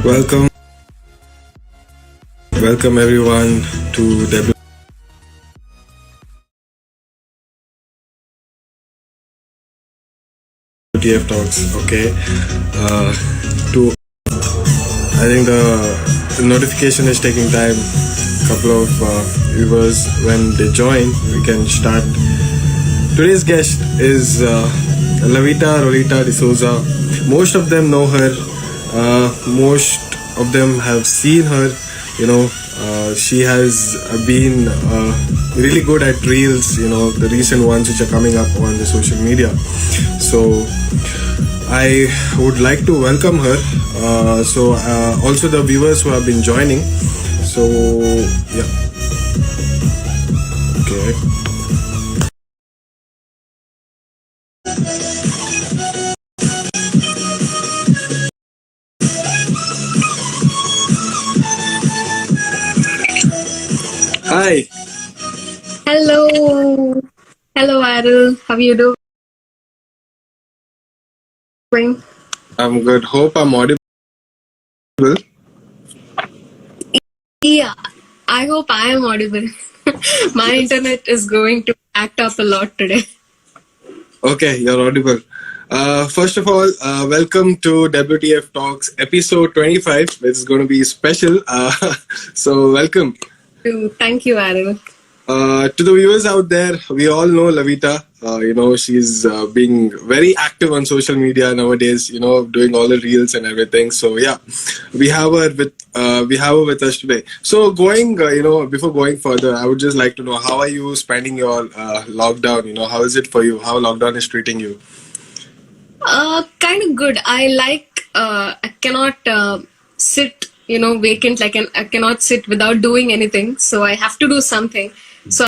Welcome, welcome everyone to WTF Talks. Okay, to I think the notification is taking time. Couple of viewers when they join, we can start. Today's guest is Lavita Dsouza. Most of them know her. Most of them have seen her. She has been really good at reels. The recent ones which are coming up on the social media. So I would like to welcome her. Also the viewers who have been joining. So yeah. Okay. Hi. Hello. Hello, Arul. How are you doing? I'm good. Hope I'm audible. Yeah, I hope I am audible. My internet is going to act up a lot today. Okay, you're audible. First of all, welcome to WTF Talks episode 25. It's going to be special. So welcome. Thank you, Arul. To the viewers out there, we all know Lavita. She's being very active on social media nowadays. Doing all the reels and everything. So yeah, we have her with us today. So before going further, I would just like to know how are you spending your lockdown? How is it for you? How lockdown is treating you? Kind of good. I cannot sit, vacant. I cannot sit without doing anything. So I have to do something. So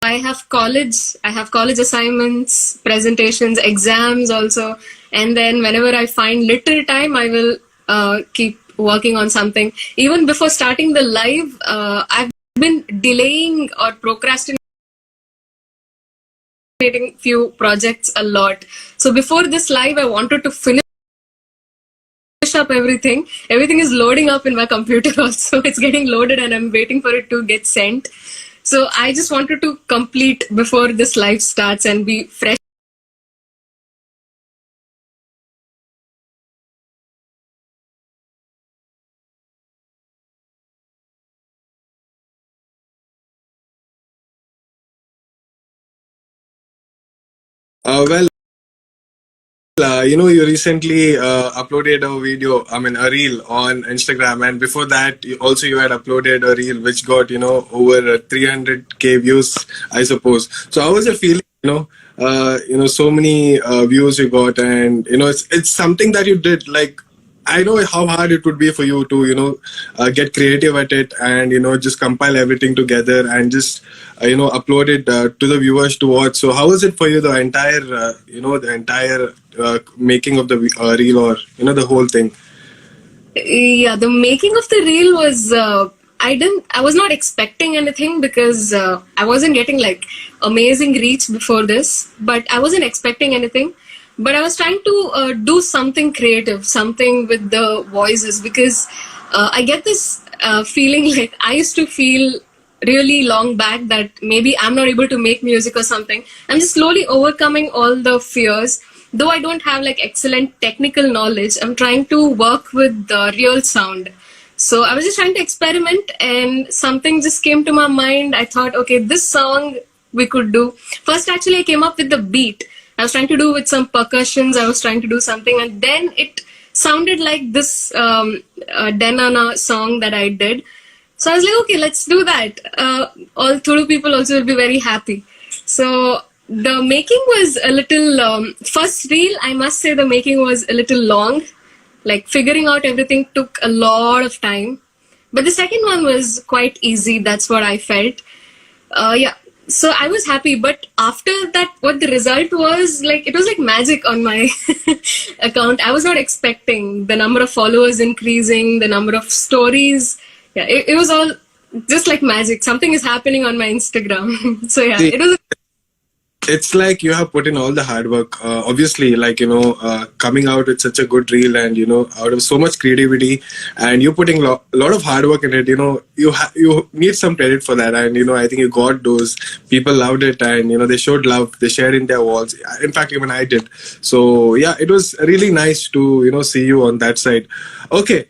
I have college assignments, presentations, exams also. And then whenever I find little time, I will keep working on something. Even before starting the live, I've been delaying or procrastinating few projects a lot. So before this live, I wanted to finish up everything. Everything is loading up in my computer also. It's getting loaded and I'm waiting for it to get sent. So I just wanted to complete before this live starts and be fresh. You recently uploaded a video, a reel on Instagram, and before that, you had uploaded a reel which got, over 300k views, I suppose. So how was it feeling, so many views you got, and it's something that you did. Like, I know how hard it would be for you to, get creative at it and, just compile everything together and just, upload it to the viewers to watch. So how was it for you, the entire making of the reel, or, the whole thing? Yeah, the making of the reel was, I was not expecting anything because I wasn't getting like amazing reach before this, but I wasn't expecting anything. But I was trying to do something creative, something with the voices, because I get this feeling like I used to feel really long back that maybe I'm not able to make music or something. I'm just slowly overcoming all the fears. Though I don't have like excellent technical knowledge, I'm trying to work with the real sound. So I was just trying to experiment and something just came to my mind. I thought, okay, this song we could do. First, actually, I came up with the beat. I was trying to do with some percussions. I was trying to do something, and then it sounded like this Denana song that I did. So I was like, okay, let's do that. All Tulu people also will be very happy. So the making was a little, first reel, I must say the making was a little long. Like figuring out everything took a lot of time. But the second one was quite easy. That's what I felt. Yeah. So I was happy, but after that, what the result was, like, it was like magic on my account. I was not expecting the number of followers increasing, the number of stories. Yeah, it was all just like magic. Something is happening on my Instagram. So yeah, it was it's like you have put in all the hard work. Obviously, like, coming out with such a good reel and, out of so much creativity, and you're putting a lot of hard work in it. You need some credit for that. And, I think you got those. People loved it, and, they showed love. They shared in their walls. In fact, even I did. So, yeah, it was really nice to, see you on that side. Okay,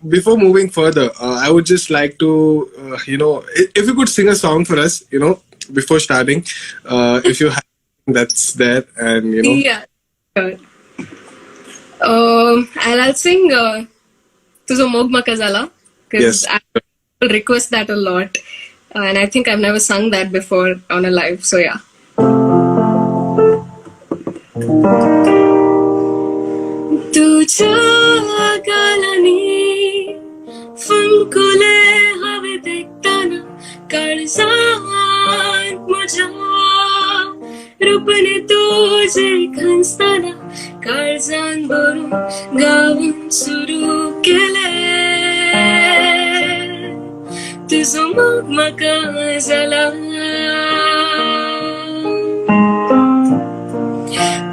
before moving further, I would just like to, if you could sing a song for us, before starting, if you have that's there, and Yeah, sure. I'll sing Tuzo Mog Makazala because yes. I request that a lot, and I think I've never sung that before on a live. So yeah. तुझ्या गालांनी फुंकुले हवे देखताना काळजात माझ्या रूपने तुझे खंचताना काळजान भरून gown सुरू केले तुझं मग म्हाका जाला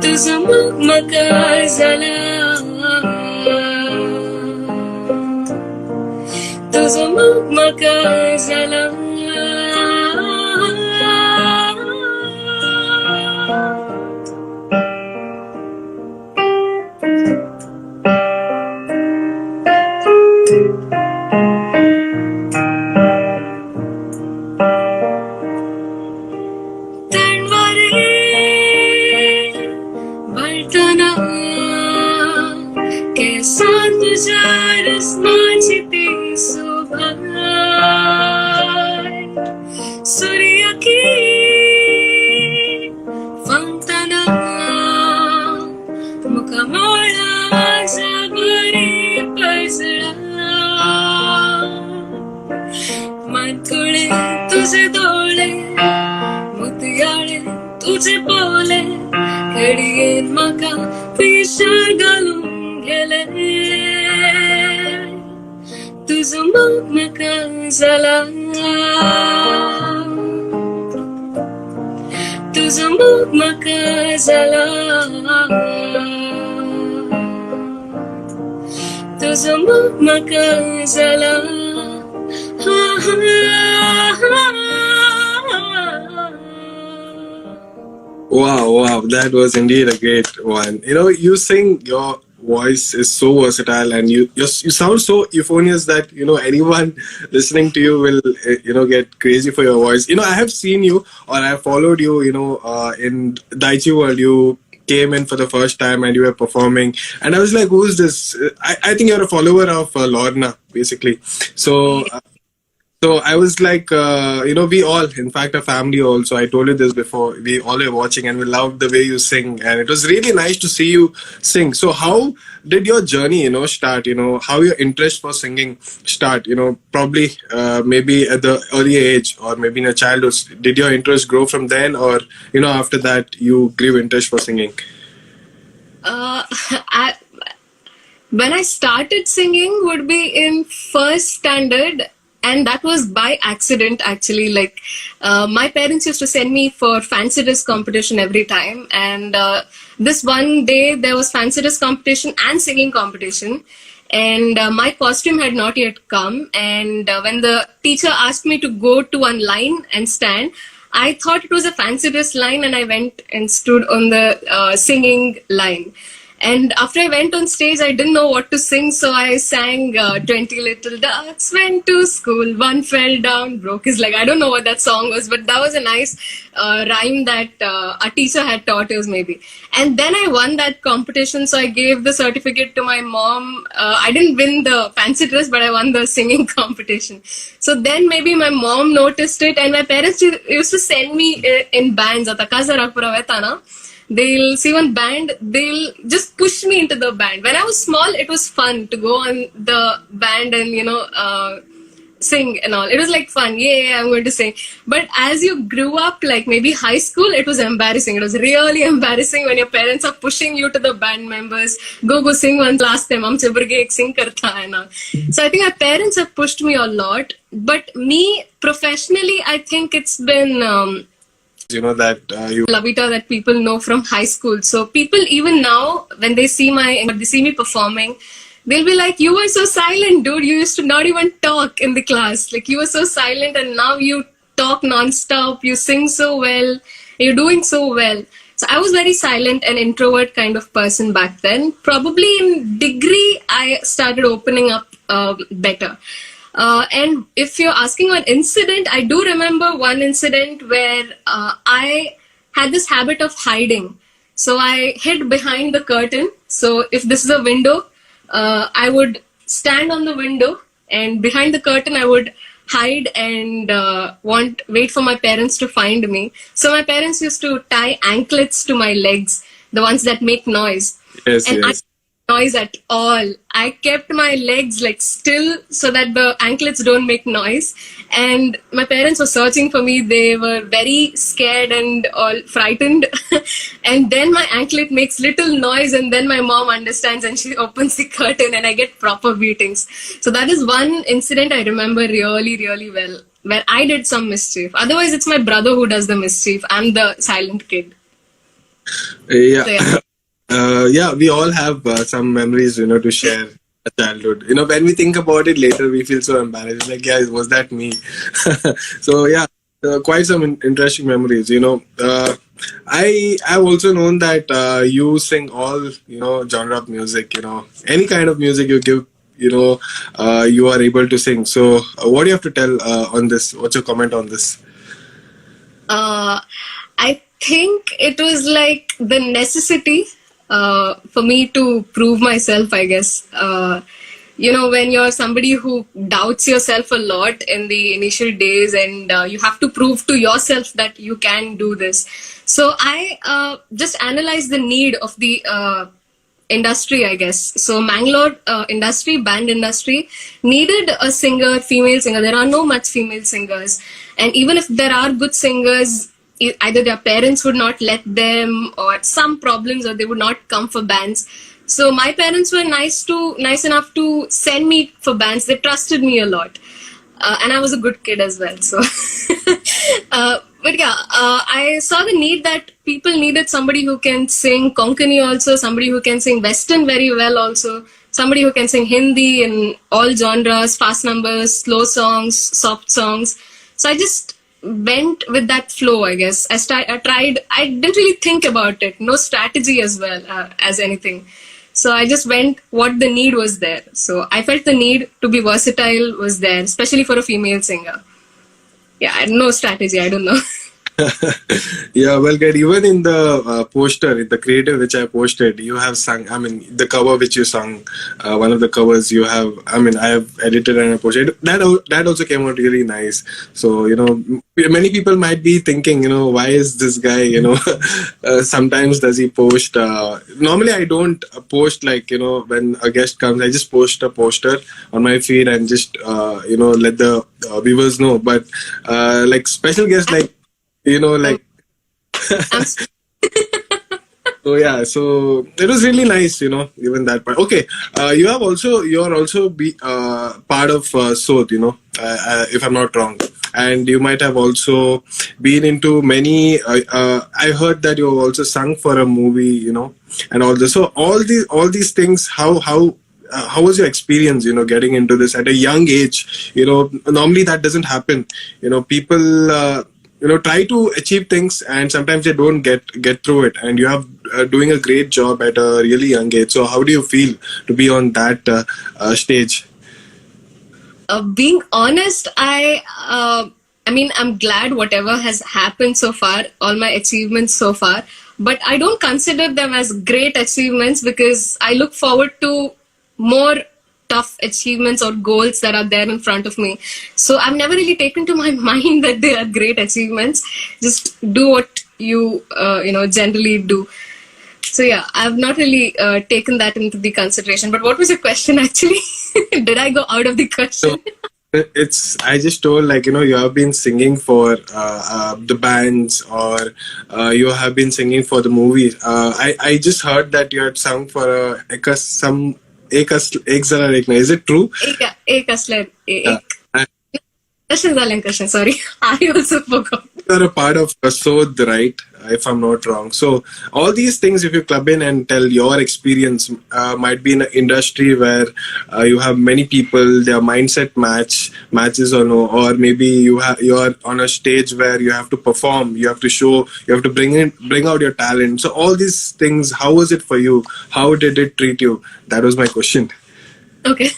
तुझं मग म्हाका जाला तुझं मग म्हाका जाला तुझे बोले घडीन म्हाका पिशा घालून गेले तुझं मग म्हाका जाला तुझं मग म्हाका जाला तुझं मग म्हाका जाला Wow, that was indeed a great one. You sing, your voice is so versatile, and you sound so euphonious that, anyone listening to you will, get crazy for your voice. I have seen you, or I have followed you, in Daichi World. You came in for the first time and you were performing, and I was like, who's this? I think you're a follower of Lorna, basically. So I was like, we all, in fact, a family also. I told you this before. We all were watching, and we loved the way you sing, and it was really nice to see you sing. So how did your journey, start? How your interest for singing start? Probably maybe at the early age, or maybe in your childhood. Did your interest grow from then, or after that you grew interest for singing? When I started singing would be in first standard. And that was by accident, actually. Like, my parents used to send me for fancy dress competition every time. And this one day, there was fancy dress competition and singing competition. And my costume had not yet come. And when the teacher asked me to go to one line and stand, I thought it was a fancy dress line. And I went and stood on the singing line. And after I went on stage, I didn't know what to sing, so I sang 20 Little Ducks Went to School, One Fell Down, Broke His Leg. I don't know what that song was, but that was a nice rhyme that a teacher had taught us maybe. And then I won that competition, so I gave the certificate to my mom. I didn't win the fancy dress, but I won the singing competition. So then maybe my mom noticed it, and my parents used to send me in bands. They'll see one band, they'll just push me into the band. When I was small, it was fun to go on the band and, sing and all. It was like fun. Yeah, I'm going to sing. But as you grew up, like maybe high school, it was embarrassing. It was really embarrassing when your parents are pushing you to the band members. Go sing one last time. Humse burge ek sing karta hai na. So I think my parents have pushed me a lot. But me, professionally, I think it's been... that you. Lavita that people know from high school. So people even now, when they see me performing, they'll be like, "You were so silent, dude. You used to not even talk in the class. Like you were so silent, and now you talk nonstop. You sing so well. You're doing so well." So I was very silent and introvert kind of person back then. Probably in degree, I started opening up better. And if you're asking an incident, I do remember one incident where I had this habit of hiding. So I hid behind the curtain. So if this is a window, I would stand on the window, and behind the curtain I would hide and wait for my parents to find me. So my parents used to tie anklets to my legs, the ones that make noise. Yes, And yes. noise at all. I kept my legs like still so that the anklets don't make noise. And my parents were searching for me. They were very scared and all frightened. And then my anklet makes little noise, and then my mom understands and she opens the curtain and I get proper beatings. So that is one incident I remember really, really well, where I did some mischief. Otherwise, it's my brother who does the mischief. I'm the silent kid. Yeah. So, yeah. Yeah, we all have some memories, to share a childhood. When we think about it later, we feel so embarrassed. Like, yeah, was that me? So, yeah, quite some interesting memories. I've also known that you sing all, genre of music. Any kind of music you give, you are able to sing. So, what do you have to tell on this? What's your comment on this? I think it was like the necessity for me to prove myself, I guess. When you're somebody who doubts yourself a lot in the initial days, and you have to prove to yourself that you can do this. So I just analyzed the need of the industry, I guess. So Mangalore band industry needed a singer, female singer. There are no much female singers. And even if there are good singers, either their parents would not let them, or some problems, or they would not come for bands. So my parents were nice enough to send me for bands. They trusted me a lot. And I was a good kid as well. So, I saw the need that people needed somebody who can sing Konkani also, somebody who can sing Western very well also, somebody who can sing Hindi in all genres, fast numbers, slow songs, soft songs. So I just went with that flow, I guess. I tried, I didn't really think about it, no strategy as well as anything. So I just went what the need was there. So I felt the need to be versatile was there, especially for a female singer. Yeah, I had no strategy, I don't know. Yeah, well, good. Even in the poster, in the creative which I posted, you have sung, the cover which you sung, one of the covers you have, I have edited and I posted. That also came out really nice. So, many people might be thinking, why is this guy, sometimes does he post, normally I don't post like, when a guest comes, I just post a poster on my feed and just, let the viewers know. But like special guests like, so yeah, so it was really nice, even that part. Okay, you're also be part of Sodh, if I'm not wrong, and you might have also been into many. I heard that you also sung for a movie, and all this. So all these things, how was your experience, getting into this at a young age? Normally that doesn't happen. People. Try to achieve things, and sometimes they don't get through it. And you have doing a great job at a really young age. So how do you feel to be on that stage? Being honest, I'm glad whatever has happened so far, all my achievements so far. But I don't consider them as great achievements because I look forward to more tough achievements or goals that are there in front of me. So I've never really taken to my mind that they are great achievements. Just do what you generally do. So yeah, I've not really taken that into the consideration. But what was your question actually? Did I go out of the question? I just told, like, you have been singing for the bands, or you have been singing for the movies. I just heard that you had sung for Is it true? Ek aslar. Krishna, sorry. I also forgot. You're a part of Sodh, right? If I'm not wrong. So all these things, if you club in and tell your experience, might be in an industry where you have many people, their mindset matches or no, or maybe you're on a stage where you have to perform, you have to show, you have to bring out your talent. So all these things, how was it for you? How did it treat you? That was my question. Okay.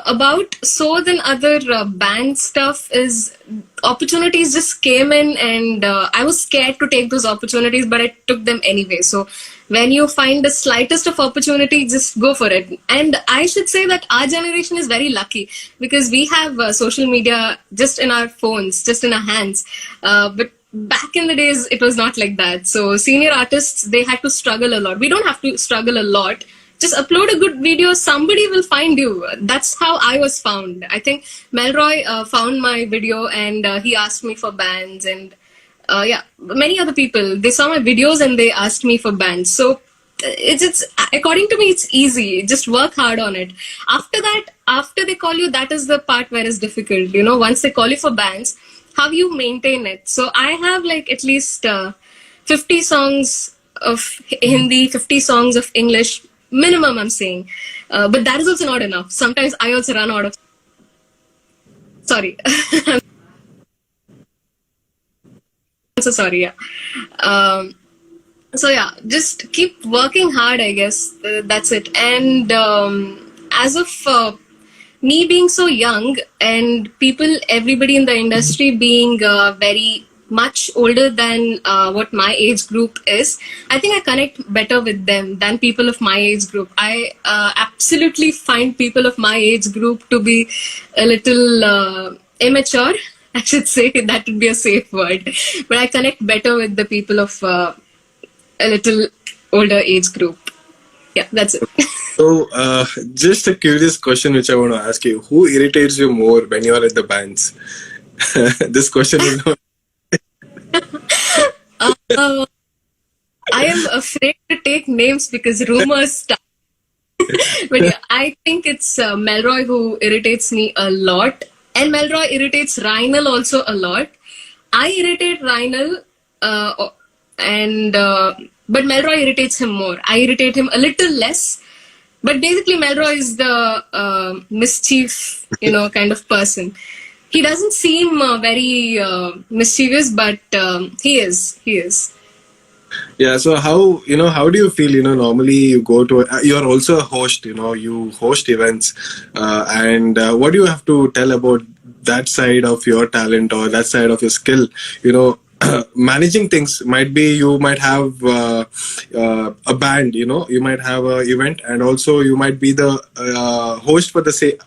About Sodh and other band stuff is opportunities just came in, and I was scared to take those opportunities, but I took them anyway. So when you find the slightest of opportunity, just go for it. And I should say that our generation is very lucky because we have social media just in our phones, just in our hands. But back in the days, it was not like that. So senior artists, they had to struggle a lot. We don't have to struggle a lot. Just upload a good video, somebody will find you. That's how I was found. I think Melroy found my video, and he asked me for bands, and many other people. They saw my videos and they asked me for bands. So it's according to me, it's easy. Just work hard on it. After that, after they call you, that is the part where it's difficult. You know, once they call you for bands, how you maintain it. So I have like at least 50 songs of Hindi, 50 songs of English. Minimum, I'm saying. But that is also not enough. Sometimes I also run out of... Sorry. I'm so sorry, yeah. So yeah, just keep working hard, I guess. That's it. And as of me being so young and everybody in the industry being very much older than what my age group is, I think I connect better with them than people of my age group. I absolutely find people of my age group to be a little immature. I should say that would be a safe word. But I connect better with the people of a little older age group. Yeah, that's it. So, just a curious question which I want to ask you. Who irritates you more when you are at the bands? This question is... I am afraid to take names because rumors start. But yeah, I think it's Melroy who irritates me a lot. And Melroy irritates Rhinal also a lot. I irritate Rhinal, but Melroy irritates him more. I irritate him a little less. But basically, Melroy is the mischief, kind of person. He doesn't seem very mischievous, but he is. He is. Yeah. So how do you feel? Normally you go to. You're also a host. You host events, and what do you have to tell about that side of your talent or that side of your skill? Managing things might be you might have a band. You might have an event, and also you might be the host for the same.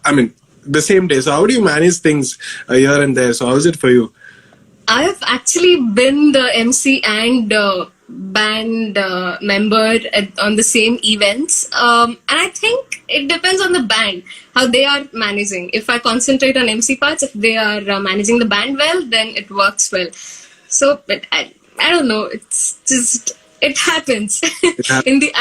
The same day. So how do you manage things here and there? So how is it for you? I have actually been the MC and band member on the same events. And I think it depends on the band, how they are managing. If I concentrate on MC parts, if they are managing the band well, then it works well. So I don't know. It's just, it happens. In the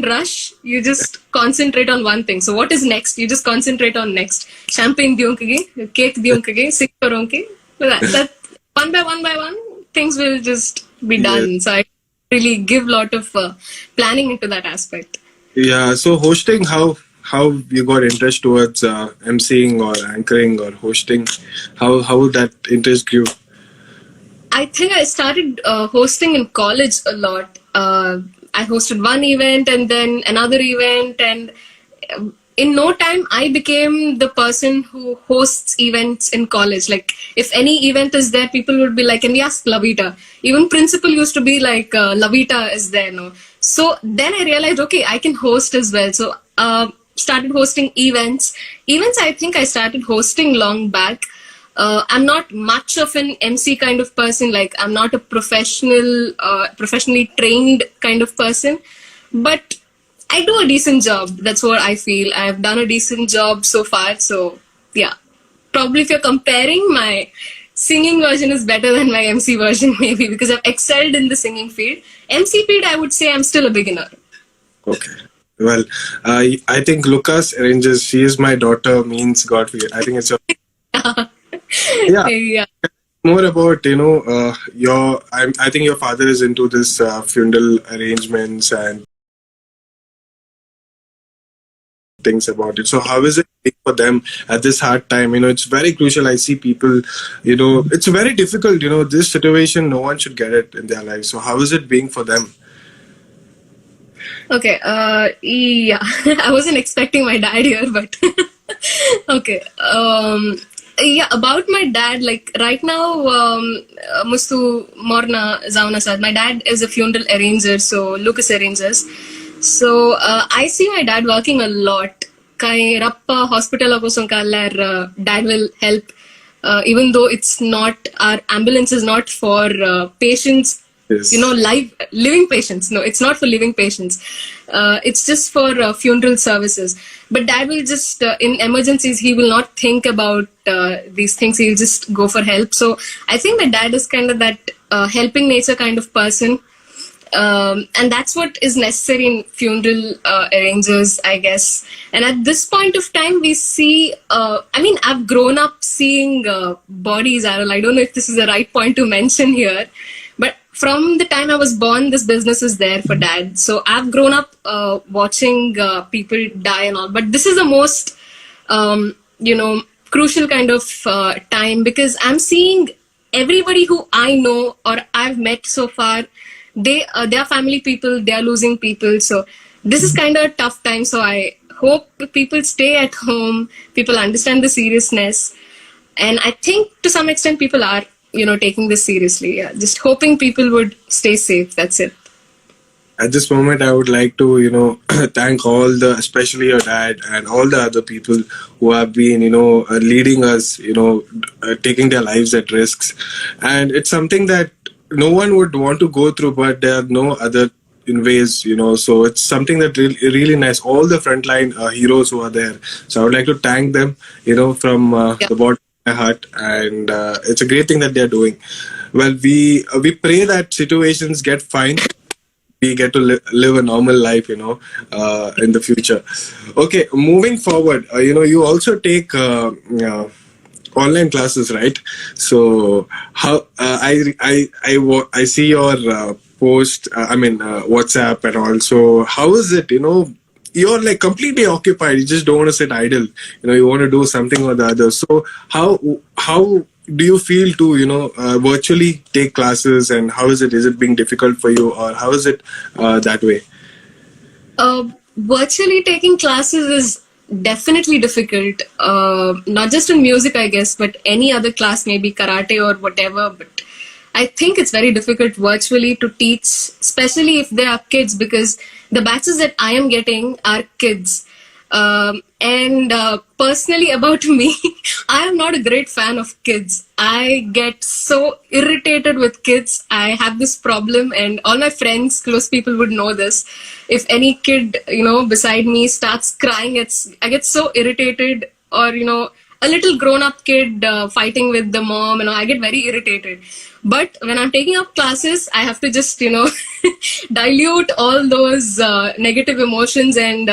rush, you just concentrate on one thing. So what is next? You just concentrate on next. Champagne diyonge, cake diyonge, sing karonge. That one by one, things will just be done. Yeah. So I really give a lot of planning into that aspect. Yeah. So hosting, how you got interest towards emceeing or anchoring or hosting? How that interest grew? I think I started hosting in college a lot. I hosted one event and then another event, and in no time I became the person who hosts events in college. Like if any event is there, people would be like, "Can we ask Lavita?" Even principal used to be like, "Lavita is there, no?" So then I realized, okay, I can host as well. So started hosting events. Events I think I started hosting long back. I'm not much of an MC kind of person. Like I'm not a professionally trained kind of person, but I do a decent job. That's what I feel. I've done a decent job so far. So yeah, probably if you're comparing, my singing version is better than my MC version, maybe because I've excelled in the singing field. MC field, I would say I'm still a beginner. Okay. Well, I think Lucas arranges, "She is my daughter" means God. I think it's your... Yeah. Yeah. More about your. I think your father is into this funeral arrangements and things about it. So how is it for them at this hard time? It's very crucial. I see people. It's very difficult. This situation. No one should get it in their life. So how is it being for them? Okay. Yeah. I wasn't expecting my dad here, but okay. Yeah, about my dad, like right now, Mustu Morna Zauna sir, my dad is a funeral arranger, so Lucas arrangers. So I see my dad working a lot. Kai Rappa hospital kosam kallar, dad will help, even though it's not, our ambulance is not for patients, Yes. living patients. No, it's not for living patients. It's just for funeral services. But dad will just, in emergencies, he will not think about these things. He'll just go for help. So I think my dad is kind of that helping nature kind of person. And that's what is necessary in funeral arrangers, I guess. And at this point of time, we see, I've grown up seeing bodies, Arul. I don't know if this is the right point to mention here, but from the time I was born, this business is there for dad. So I've grown up watching people die and all. But this is the most, crucial kind of time, because I'm seeing everybody who I know or I've met so far, they are family people, they are losing people. So this is kind of a tough time. So I hope people stay at home, people understand the seriousness. And I think to some extent people are, taking this seriously. Yeah. Just hoping people would stay safe. That's it. At this moment, I would like to, thank especially your dad and all the other people who have been, leading us, taking their lives at risks. And it's something that no one would want to go through, but there are no other in ways, so it's something that really nice. All the frontline heroes who are there. So I would like to thank them, from the bottom of my heart. And it's a great thing that they're doing. Well, we pray that situations get fine. We get to live a normal life, in the future. Okay, moving forward, you also take online classes, right? So how I see your post, WhatsApp and all. So how is it? You're like completely occupied. You just don't want to sit idle. You want to do something or the other. So how do you feel to virtually take classes, and how is it? Is it being difficult for you, or how is it that way? Virtually taking classes is definitely difficult. Not just in music, I guess, but any other class, maybe karate or whatever. But I think it's very difficult virtually to teach, especially if they are kids, because the batches that I am getting are kids. And personally, about me, I am not a great fan of kids. I get so irritated with kids. I have this problem, and all my friends, close people would know this. If any kid, beside me starts crying, I get so irritated. Or, a little grown-up kid fighting with the mom, I get very irritated. But when I'm taking up classes, I have to just, dilute all those negative emotions and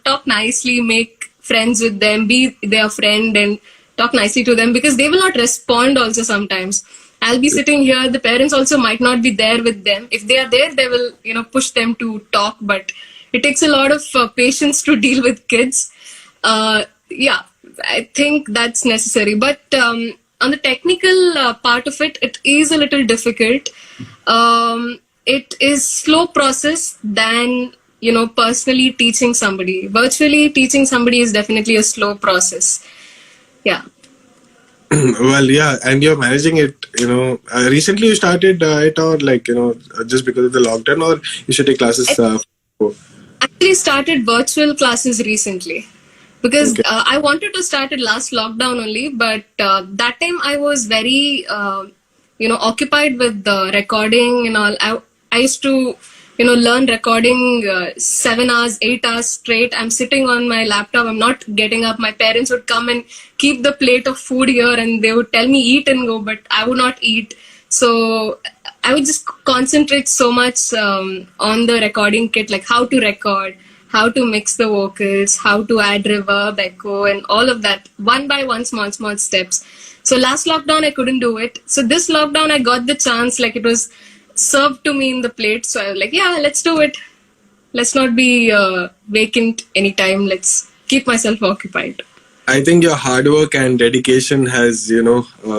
talk nicely, make friends with them, be their friend and talk nicely to them, because they will not respond also sometimes. I'll be sitting here, the parents also might not be there with them. If they are there, they will, push them to talk, but it takes a lot of patience to deal with kids. Yeah, I think that's necessary. But on the technical part of it, it is a little difficult. It is slow process than, personally teaching somebody. Virtually teaching somebody is definitely a slow process. Yeah. Well, yeah, and you're managing it, recently you started it, or like, just because of the lockdown, or you should take classes? Actually started virtual classes recently. Because Okay. I wanted to start it last lockdown only, but that time I was very, occupied with the recording and all. I used to, learn recording 7 hours, 8 hours straight. I'm sitting on my laptop. I'm not getting up. My parents would come and keep the plate of food here, and they would tell me eat and go, but I would not eat. So I would just concentrate so much on the recording kit, like how to record, how to mix the vocals, how to add reverb, echo, and all of that one by one, small, small steps. So last lockdown, I couldn't do it. So this lockdown, I got the chance, like it was served to me in the plate. So I was like, yeah, let's do it. Let's not be vacant anytime. Let's keep myself occupied. I think your hard work and dedication has,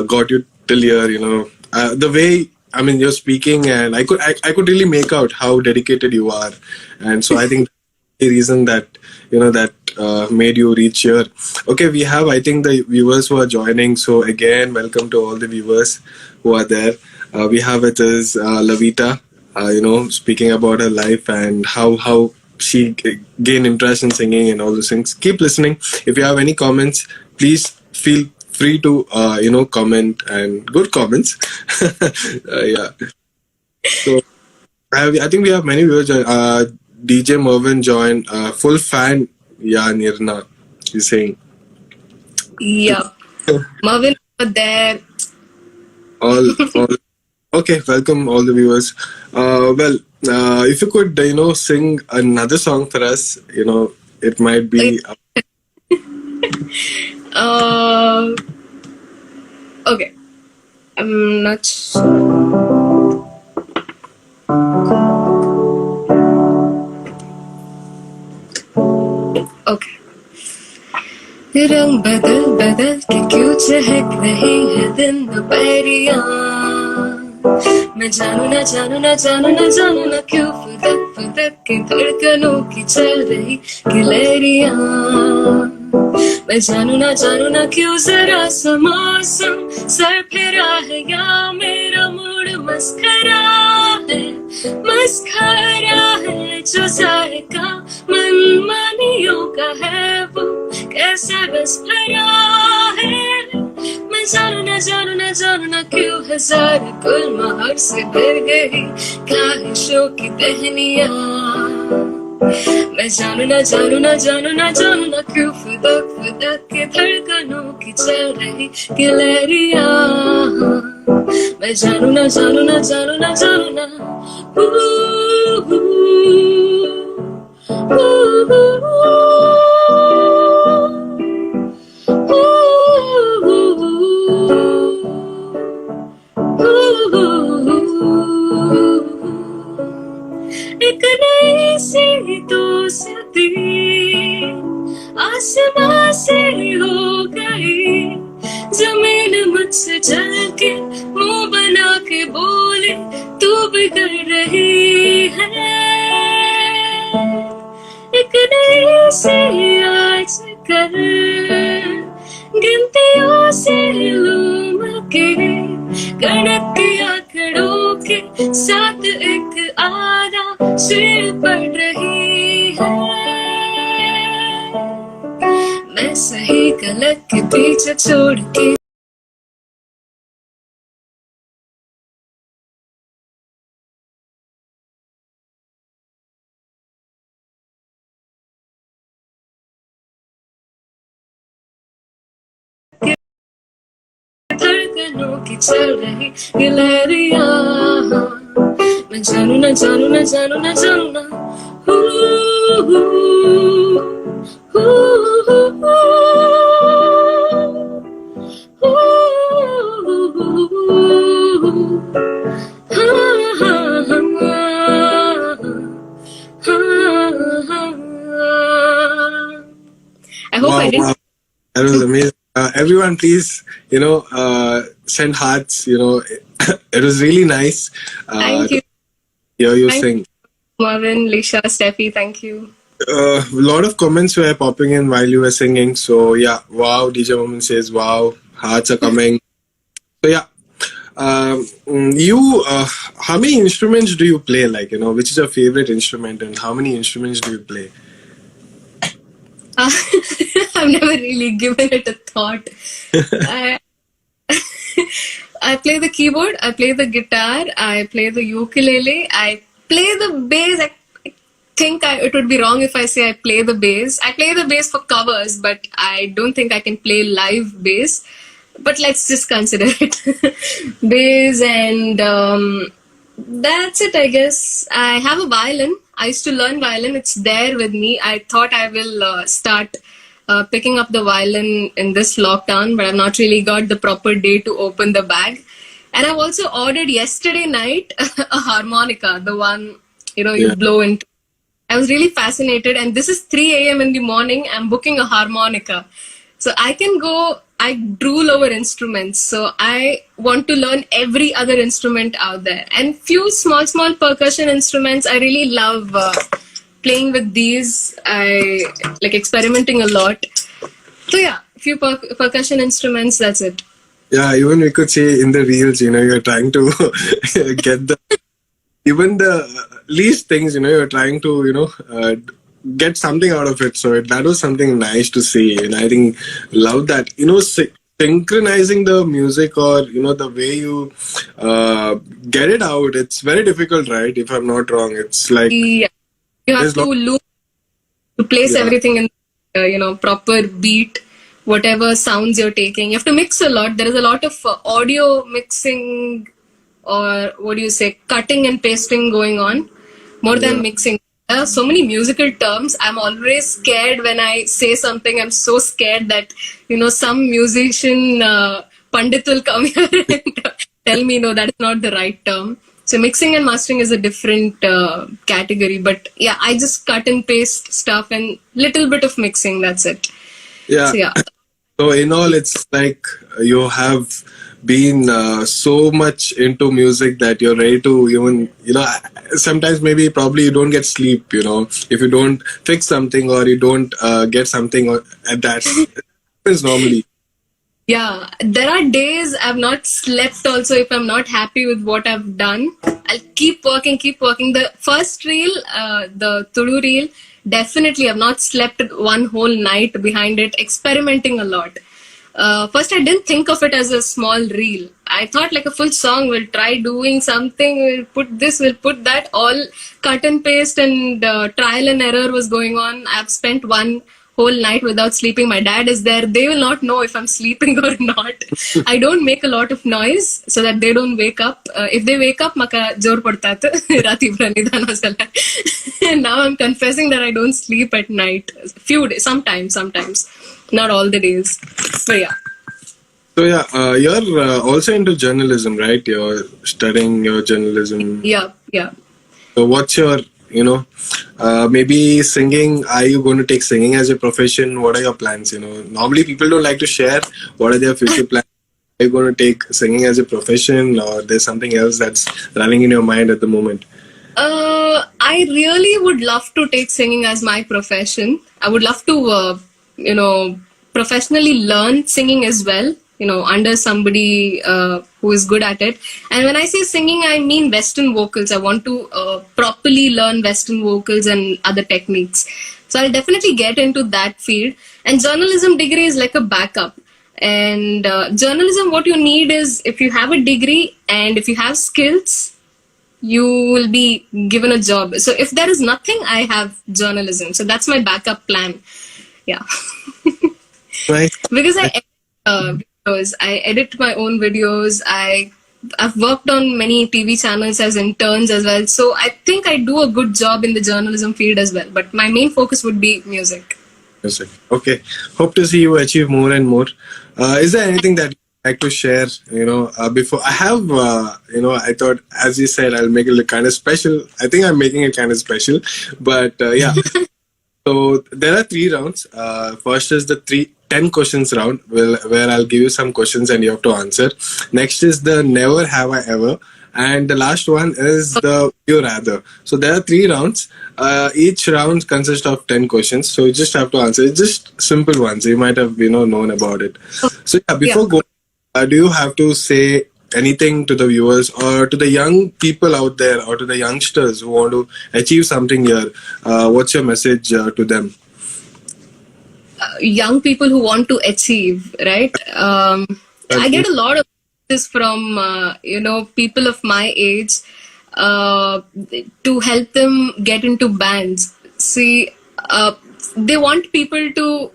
got you till here. The way, I mean, you're speaking, and I could really make out how dedicated you are, and so I think the reason that made you reach here. Okay, we have, I think, the viewers who are joining. So again, welcome to all the viewers who are there. We have with us Lavita, speaking about her life and how she gained interest in singing and all those things. Keep listening. If you have any comments, please feel free to comment, and good comments. Yeah. So I think we have many viewers. DJ Mervin joined. Full fan. Yeah, Nirna. He's saying. Yeah. Marvin over there. all Okay, welcome all the viewers. If you could, sing another song for us, it might be. Okay. I'm not sure. Okay. रंग बदल बदल के क्यों चहक रही है दिन दोपहरिया मैं जानू ना जानू ना जानू ना जानू ना क्यों फुदक फुदक के धड़कनों की चल रही गिलहरियां मैं जानू ना क्यों जरा सा मौसम सर फिरा है या मेरा मूड मस्करा है जो जाएगा मन मानियों का है वो कैसा रस भरा है मैं जानू ना क्यों हजार गुल महर से भर गई ख्वाहिशों की टहनियां मैं जानू ना क्यों फुदक फुदक के धड़कनों की चल रही गिलहरियां मैं जानू ना एक नई सी दोस्ती आसमां से हो गई जमीन मुझसे जल के मुंह बना के बोले तू बिगड़ रही है एक नई सी आज कर गिनतियों से लूम के गणक के आंकड़ों के साथ एक आधा शेर पड़ रही है मैं सही गलत के पीछे छोड़ के धड़कनों की चल रही गिलहरियां मैं जानू ना I hope I didn't. That was amazing. Everyone, please, send hearts. It was really nice. Thank you. Hear you sing. Marvin, Lisha, Steffi, thank you. A lot of comments were popping in while you were singing. So yeah, wow. DJ Woman says, "Wow, hearts are coming." So yeah, how many instruments do you play? Like, which is your favorite instrument, and how many instruments do you play? I've never really given it a thought. I play the keyboard, I play the guitar, I play the ukulele, I play the bass. I think it would be wrong if I say I play the bass. I play the bass for covers, but I don't think I can play live bass. But let's just consider it. Bass and That's it, I guess. I have a violin. I used to learn violin. It's there with me. I thought I will start picking up the violin in this lockdown, but I've not really got the proper day to open the bag. And I've also ordered yesterday night a harmonica, the one you Yeah. blow into. I was really fascinated, and this is 3 a.m. in the morning. I'm booking a harmonica. So I can go, I drool over instruments. So I want to learn every other instrument out there. And few small percussion instruments. I really love playing with these. I like experimenting a lot. So yeah, few percussion instruments, that's it. Yeah, even we could see in the reels, you're trying to get the even the least things, you're trying to, get something out of it. So that was something nice to see, and I think love that. Synchronizing the music, or the way you get it out. It's very difficult, right? If I'm not wrong, it's like Yeah, you have there's to loop to place yeah, everything in proper beat, whatever sounds you're taking. You have to mix a lot. There is a lot of audio mixing, or what do you say, cutting and pasting going on more yeah. than mixing. There are so many musical terms. I'm always scared when I say something. I'm so scared that some musician pandit will come here and tell me no, that is not the right term. So mixing and mastering is a different category, but yeah, I just cut and paste stuff and little bit of mixing. That's it. Yeah. So yeah, So in all, it's like you have been so much into music that you're ready to even, sometimes maybe probably you don't get sleep, if you don't fix something, or you don't get something, and that happens normally. yeah. There are days I've not slept. Also, if I'm not happy with what I've done, I'll keep working, keep working. The first reel, the Tudu reel, definitely I've not slept one whole night behind it, experimenting a lot. First, I didn't think of it as a small reel. I thought like a full song. We'll try doing something. We'll put this. We'll put that. All cut and paste and trial and error was going on. I've spent one whole night without sleeping. My dad is there. They will not know if I'm sleeping or not. I don't make a lot of noise so that they don't wake up. If they wake up, maka jor padta rati pranidhana sala. And now I'm confessing that I don't sleep at night. Few days, sometimes, not all the days. But yeah. So yeah, you're also into journalism, right? You're studying your journalism. Yeah. So what's your, maybe singing? Are you going to take singing as a profession? What are your plans? Normally people don't like to share what are their future plans. Are you going to take singing as a profession, or there's something else that's running in your mind at the moment? I really would love to take singing as my profession. I would love to, professionally learn singing as well, under somebody who is good at it. And when I say singing, I mean Western vocals. I want to properly learn Western vocals and other techniques. So I'll definitely get into that field. And journalism degree is like a backup. And journalism, what you need is, if you have a degree and if you have skills, you will be given a job. So if there is nothing, I have journalism. So that's my backup plan. Yeah. Right. Because I edit videos. I edit my own videos. I've worked on many TV channels as interns as well. So I think I do a good job in the journalism field as well. But my main focus would be music. Music. Okay. Hope to see you achieve more and more. Is there anything that you'd like to share? Before I have, I thought, as you said, I'll make it kind of special. I think I'm making it kind of special, but yeah. So there are 3 rounds. First is the 10 questions round, where I'll give you some questions and you have to answer. Next is the never have I ever. And the last one is the you rather. So there are 3 rounds. Each round consists of 10 questions. So you just have to answer. It's just simple ones. You might have, known about it. So yeah, before going, do you have to say anything to the viewers, or to the young people out there, or to the youngsters who want to achieve something here? What's your message to them? Young people who want to achieve, right? I get a lot of this from people of my age, to help them get into bands. See, they want people to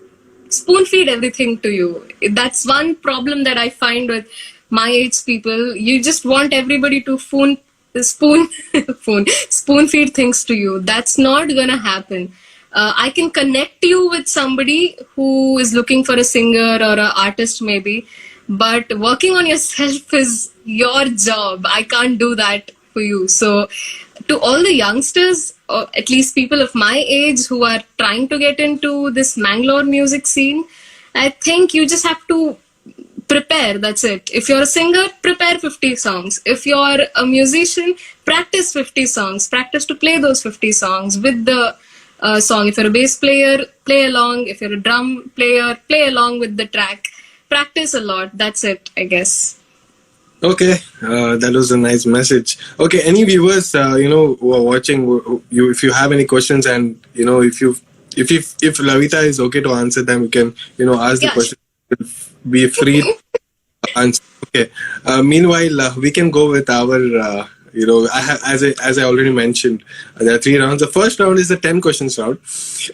spoon feed everything to you. That's one problem that I find with my age people. You just want everybody to spoon spoon feed things to you. That's not gonna happen. I can connect you with somebody who is looking for a singer or an artist maybe, but working on yourself is your job. I can't do that for you. So to all the youngsters, or at least people of my age who are trying to get into this Mangalore music scene, I think you just have to prepare. That's it. If you're a singer, prepare 50 songs. If you're a musician, practice 50 songs. Practice to play those 50 songs with the song. If you're a bass player, play along. If you're a drum player, play along with the track. Practice a lot. That's it, I guess. Okay, that was a nice message. Okay, any viewers, who are watching, if you have any questions, and if Lavita is okay to answer them, you can ask the question. Be free to answer. Okay. Meanwhile, we can go with our. As I already mentioned, there are 3 rounds. The first round is the 10 questions round.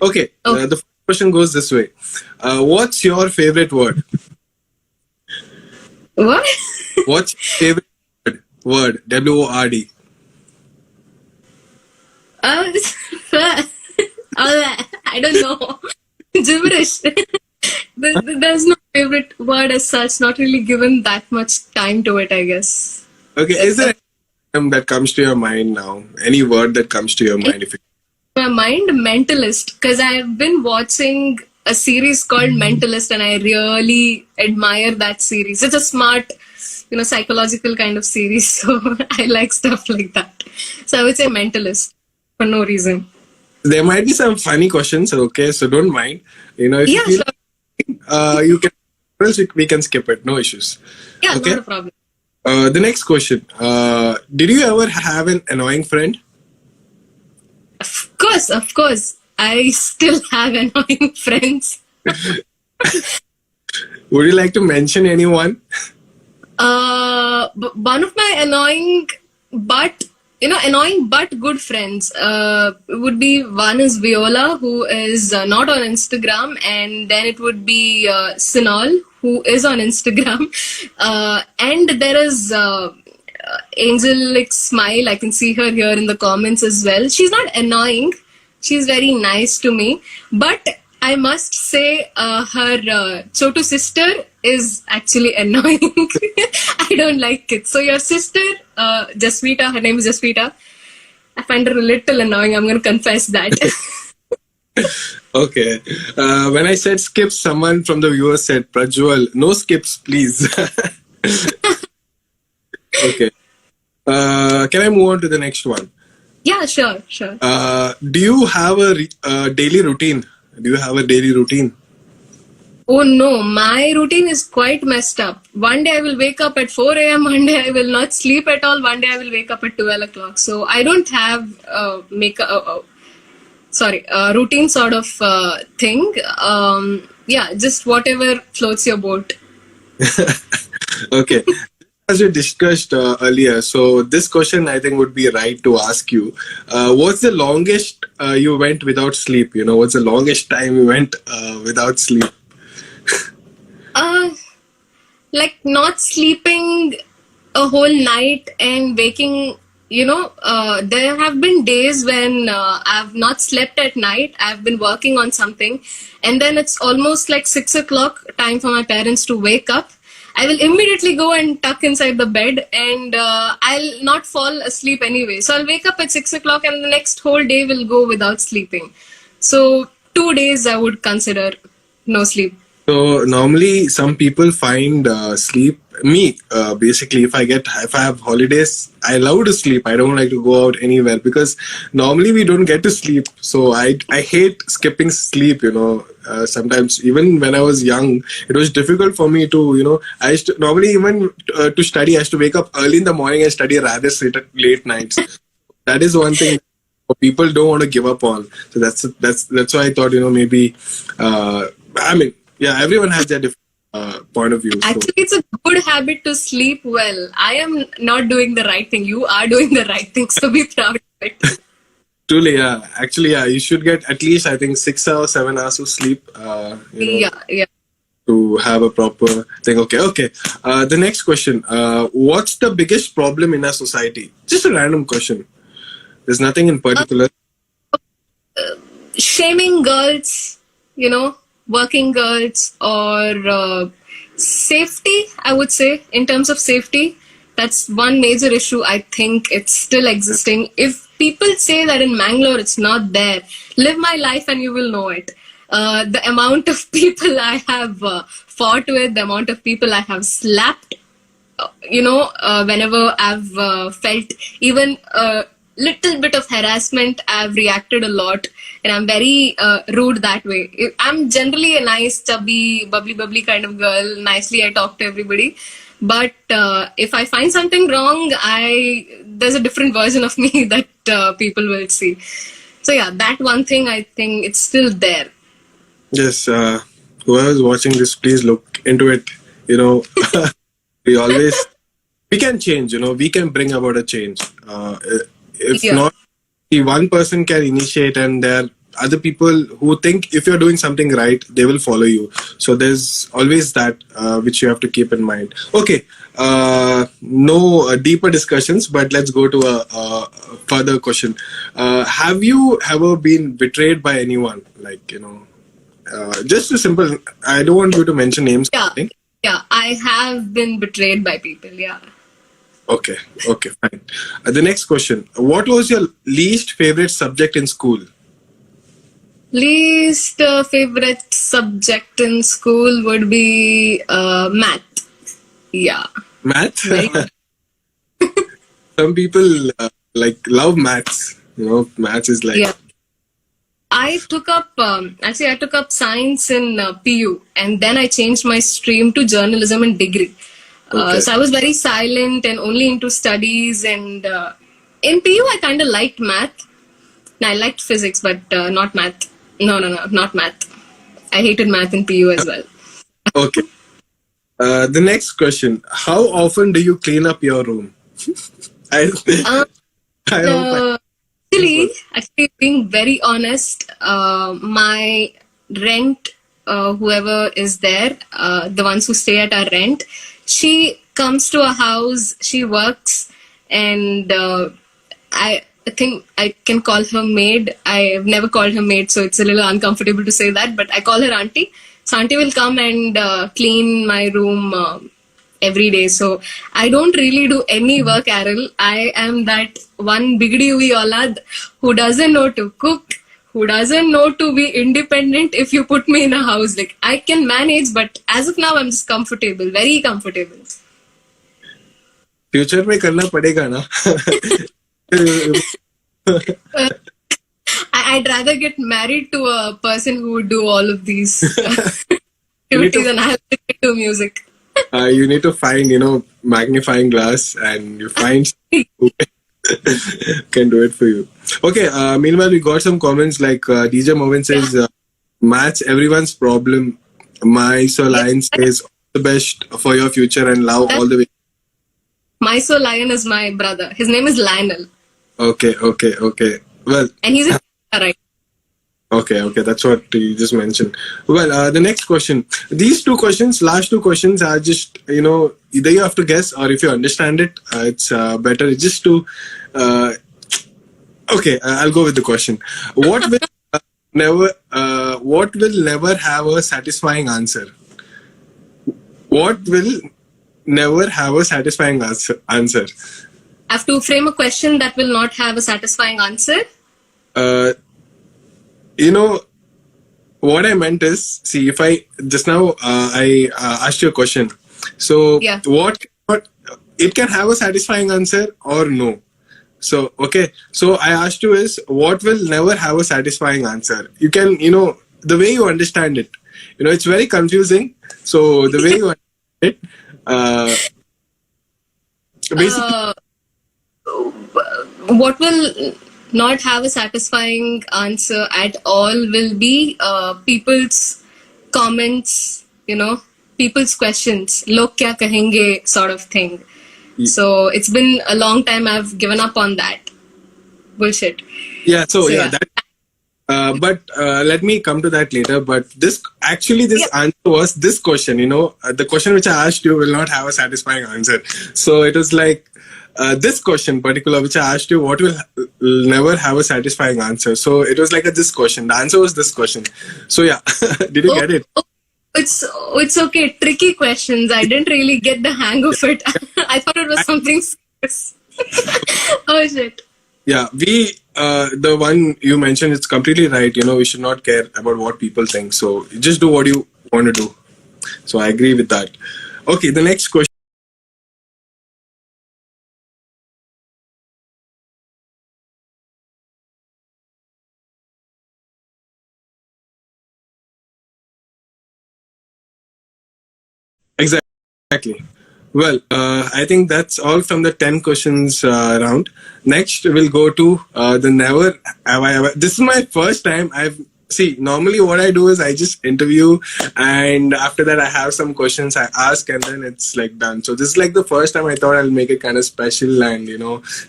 Okay. The first question goes this way. What's your favorite word? What? What's your favorite word? W-O-R-D. I don't know. Gibberish. There's no favorite word as such. Not really given that much time to it, I guess. Okay. Is there anything that comes to your mind now? Any word that comes to your mind? My mind, mentalist, because I've been watching a series called Mentalist, and I really admire that series. It's a smart, psychological kind of series, so I like stuff like that. So I would say Mentalist for no reason. There might be some funny questions, okay? So don't mind. If you feel you can, else we can skip it. No issues. Yeah, okay? Not a problem. The next question. Did you ever have an annoying friend? Of course. I still have annoying friends. Would you like to mention anyone? One of my annoying but good friends would be, one is Viola, who is not on Instagram, and then it would be Sinal, who is on Instagram, and there is Angel Smile. I can see her here in the comments as well. She's not annoying. She's very nice to me, but I must say her Chotu sister is actually annoying. I don't like it. So your sister, Jasvita, her name is Jasvita. I find her a little annoying. I'm going to confess that. Okay. When I said skip, someone from the viewers said, Prajwal, no skips, please. Okay. Can I move on to the next one? Yeah, sure. Do you have a daily routine? Do you have a daily routine? Oh no, my routine is quite messed up. One day I will wake up at 4 a.m. One day I will not sleep at all. One day I will wake up at 12 o'clock. So I don't have routine sort of thing. Just whatever floats your boat. Okay. As we discussed earlier, so this question I think would be right to ask you. What's the longest you went without sleep? What's the longest time you went without sleep? Like not sleeping a whole night and waking, there have been days when I've not slept at night. I've been working on something, and then it's almost like 6 o'clock, time for my parents to wake up. I will immediately go and tuck inside the bed, and I'll not fall asleep anyway. So I'll wake up at 6 o'clock, and the next whole day will go without sleeping. So 2 days I would consider no sleep. So normally some people find sleep. Me, basically, if I have holidays, I love to sleep. I don't like to go out anywhere because normally we don't get to sleep. So I hate skipping sleep. Sometimes even when I was young, it was difficult for me to I used to normally even to study. I used to wake up early in the morning and study rather late nights. That is one thing people don't want to give up on. So that's why I thought maybe everyone has their different point of view. Actually, it's a good habit to sleep well. I am not doing the right thing. You are doing the right thing. So be proud of it. Truly, yeah. Actually, yeah. You should get at least, I think, 6 hours, 7 hours of sleep. Yeah. to have a proper thing. Okay. The next question. What's the biggest problem in our society? Just a random question. There's nothing in particular. Shaming girls, working girls, or safety, I would say, in terms of safety. That's one major issue. I think it's still existing. If people say that in Mangalore it's not there, live my life and you will know it. The amount of people I have fought with, the amount of people I have slapped, whenever I've felt even a little bit of harassment, I've reacted a lot, and I'm very rude that way. I'm generally a nice, chubby, bubbly kind of girl. Nicely, I talk to everybody. But if I find something wrong, there's a different version of me that people will see. So yeah, that one thing, I think it's still there. Yes, whoever's watching this, please look into it. We can change, we can bring about a change. If not, one person can initiate, and there are other people who think if you're doing something right, they will follow you. So there's always that which you have to keep in mind. Okay, no deeper discussions, but let's go to a further question. Have you ever been betrayed by anyone? Just a simple, I don't want you to mention names. Yeah, I have been betrayed by people, yeah. Okay, fine. The next question. What was your least favorite subject in school? Least favorite subject in school would be math. Yeah. Math? Some people love maths. Maths is like... Yeah. I took up science in PU, and then I changed my stream to journalism in degree. Okay. So I was very silent and only into studies, and in PU I kind of liked math. No, I liked physics, but not math. No, not math. I hated math in PU as well. Okay. The next question. How often do you clean up your room? Actually, being very honest, my rent, whoever is there, the ones who stay at our rent, she comes to our house, she works, and I think I can call her maid. I've never called her maid, so it's a little uncomfortable to say that, but I call her auntie. So auntie will come and clean my room every day. So I don't really do any work, Aril. I am that one bigdi hui aulad who doesn't know to cook, who doesn't know to be independent. If you put me in a house, I can manage, but as of now I'm just comfortable, very comfortable. Future mein karna padega na. I'd rather get married to a person who would do all of these activities and I have to get to music. You need to find, magnifying glass, and you find who can do it for you. Okay, meanwhile, we got some comments like DJ Movin says, maths, everyone's problem. My Soul Lion says, all the best for your future and love all the way. My Soul Lion is my brother. His name is Lionel. Okay. Well, and he's right. Okay, that's what you just mentioned. Well, the next question. These last two questions are just, either you have to guess, or if you understand it, it's better just to... okay, I'll go with the question. What will never have a satisfying answer? What will never have a satisfying answer? I have to frame a question that will not have a satisfying answer? What I meant is, see, if I just now I asked you a question. So what it can have a satisfying answer or no. So okay. So I asked you is what will never have a satisfying answer. You can the way you understand it. It's very confusing. So the way you understand it, basically, what will not have a satisfying answer at all will be people's comments, people's questions, log kya kahenge sort of thing. So it's been a long time I've given up on that bullshit. Yeah, so But let me come to that later. But this answer was this question. The question which I asked you will not have a satisfying answer. So it was like this question particular which I asked you, what will never have a satisfying answer. So it was like this question. The answer was this question. So yeah, did you get it? It's okay. Tricky questions. I didn't really get the hang of it. I thought it was something serious. Oh shit. Yeah, the one you mentioned, it's completely right. We should not care about what people think. So just do what you want to do. So I agree with that. Okay, the next question. Exactly. Well, I think that's all from the 10 questions round. Next, we'll go to the never have I ever. This is my first time normally what I do is I just interview, and after that I have some questions I ask, and then it's like done. So this is like the first time I thought I'll make it kind of special and,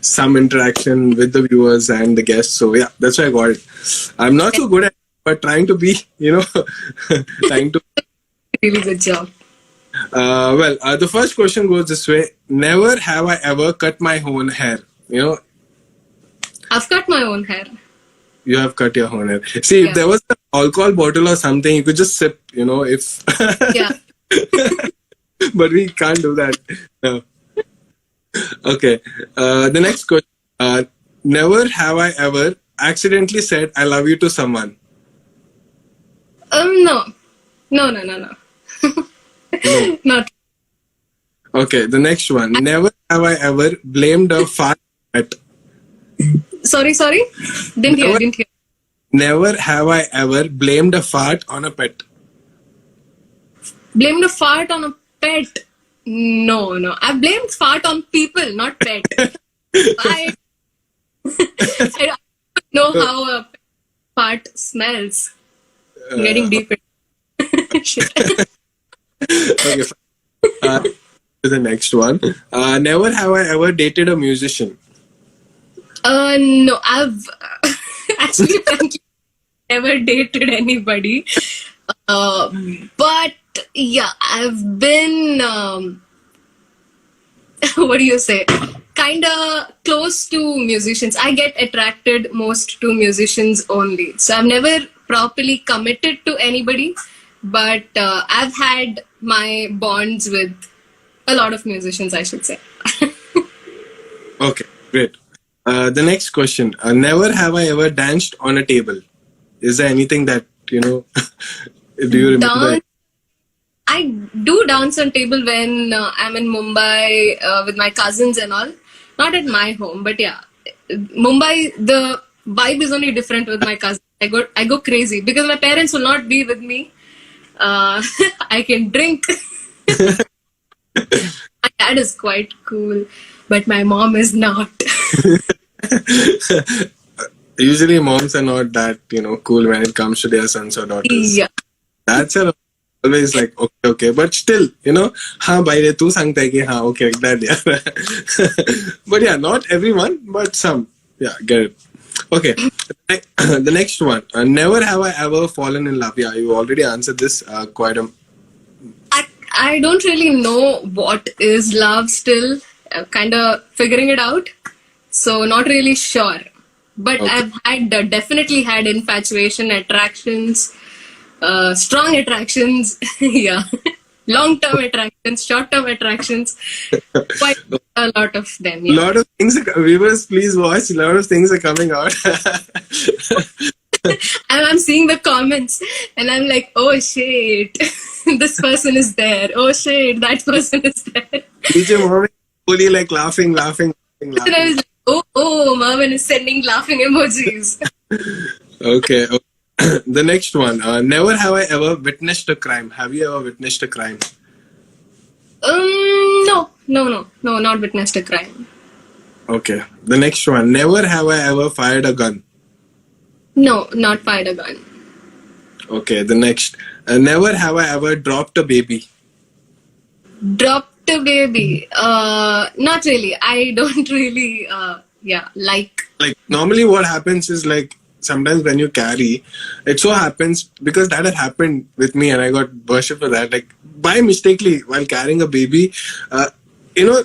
some interaction with the viewers and the guests. So yeah, that's why I got it. I'm not so good at it, but trying to be, trying to. Really good job. The first question goes this way. Never have I ever cut my own hair. I've cut my own hair. You have cut your own hair. See, if there was an alcohol bottle or something, you could just sip, if... Yeah. But we can't do that. No. Okay. The next question. Never have I ever accidentally said I love you to someone. No. No. No. Not. Okay, the next one. Never have I ever blamed a fart pet. Sorry. Didn't hear. Never have I ever blamed a fart on a pet. Blamed a fart on a pet? No. I blamed fart on people, not pet. I don't know how a fart smells. Getting deep in shit. Okay. To the next one. Never have I ever dated a musician. No, I've actually frankly never dated anybody. But yeah, I've been what do you say? Kinda close to musicians. I get attracted most to musicians only. So I've never properly committed to anybody, but I've had my bonds with a lot of musicians, I should say. Okay, great. The next question. Never have I ever danced on a table. Is there anything that, do you remember? I do dance on table when I'm in Mumbai with my cousins and all. Not at my home, but yeah. Mumbai, the vibe is only different with my cousins. I go crazy because my parents will not be with me. I can drink. My dad is quite cool, but my mom is not. Usually moms are not that, cool when it comes to their sons or daughters. Yeah. That's always like, okay. But still, हाँ भाई रे तू सांगता है कि हाँ, okay, like that, yeah. But yeah, not everyone, but some. Yeah, get it. Okay. The next one. Never have I ever fallen in love. Yeah, you already answered this quite a... I don't really know what is love still. Kind of figuring it out. So not really sure. But okay. I've definitely had infatuation, attractions, strong attractions. Yeah. Long-term attractions, short-term attractions. Quite a lot of them. Yeah. A lot of things, viewers, please watch. A lot of things are coming out. And I'm seeing the comments and I'm like, oh shit, this person is there. Oh shit, that person is there. DJ Marvin fully like laughing. And I was like, oh, Marvin is sending laughing emojis. Okay. The next one. Never have I ever witnessed a crime. Have you ever witnessed a crime? No, not witnessed a crime. Okay. The next one. Never have I ever fired a gun. No, not fired a gun. Okay. The next. Never have I ever dropped a baby. Dropped a baby? Not really. I don't really, like. Like normally what happens is like sometimes when you carry, it so happens, because that had happened with me and I got worshipped for that. Like by mistakenly while carrying a baby, you know,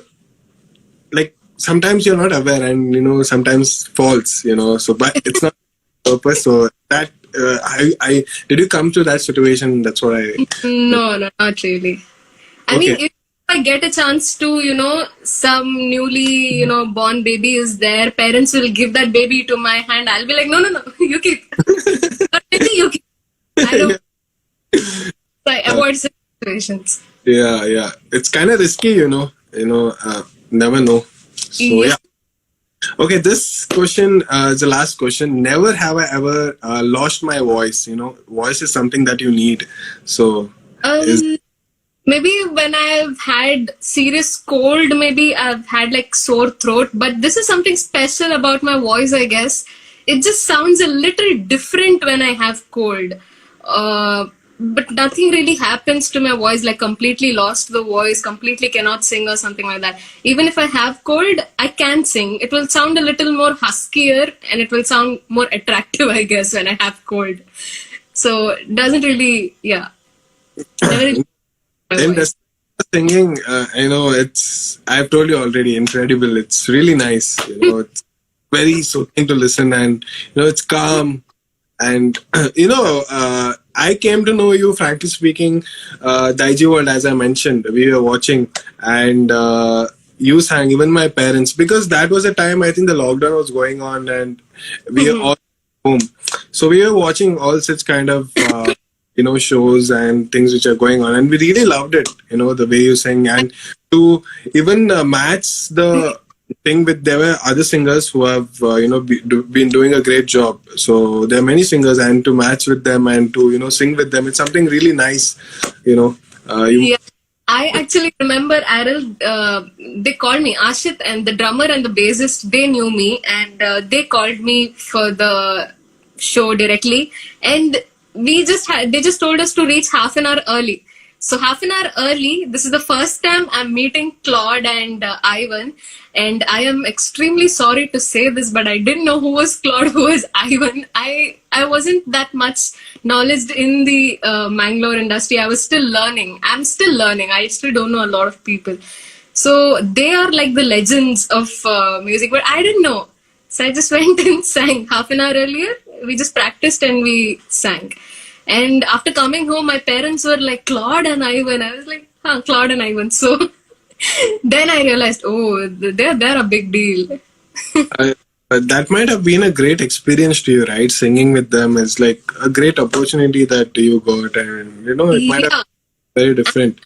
like sometimes you're not aware and sometimes falls. So but it's not purpose. So that I did you come to that situation? That's what I. No, no, not really. I mean, Okay. if I get a chance to, some newly, born baby is there, parents will give that baby to my hand. I'll be like, no, no, no, you keep. Or maybe you keep. I don't. So I avoid such situations. Yeah. It's kind of risky. Never know. So Yeah. yeah. Okay, this question is the last question. Never have I ever lost my voice. Voice is something that you need. So is Maybe when I've had serious cold, maybe I've had like sore throat, but this is something special about my voice, I guess. It just sounds a little different when I have cold. But nothing really happens to my voice, like completely lost the voice, completely cannot sing or something like that. Even if I have cold, I can sing. It will sound a little more huskier and it will sound more attractive, I guess, when I have cold. So it doesn't really, yeah, never really my in the voice. singing, it's I've told you already, incredible. It's really nice. It's very soothing to listen, and it's calm. And I came to know you, frankly speaking, Daiji World, as I mentioned, we were watching, and you sang, even my parents, because that was a time I think the lockdown was going on, and we were all home, so we were watching all such kind of shows and things which are going on, and we really loved it. The way you sing, and to even match the thing with, there were other singers who have been doing a great job. So there are many singers, and to match with them and to sing with them, it's something really nice. You Yeah, I actually remember Aril. They called me Ashit, and the drummer and the bassist. They knew me, and they called me for the show directly. And they just told us to reach half an hour early. So half an hour early. This is the first time I'm meeting Claude and Ivan, and I am extremely sorry to say this, but I didn't know who was Claude, who was Ivan. I wasn't that much knowledge in the Mangalore industry. I was still learning. I'm still learning. I still don't know a lot of people. So they are like the legends of music, but I didn't know. So I just went and sang half an hour earlier. We just practiced and we sang. And after coming home, my parents were like, Claude and Ivan. I was like, huh, Claude and Ivan. So then I realized, oh, they're a big deal. uh, that might have been a great experience to you, right? Singing with them is like a great opportunity that you got, and it might have Yeah. been very different.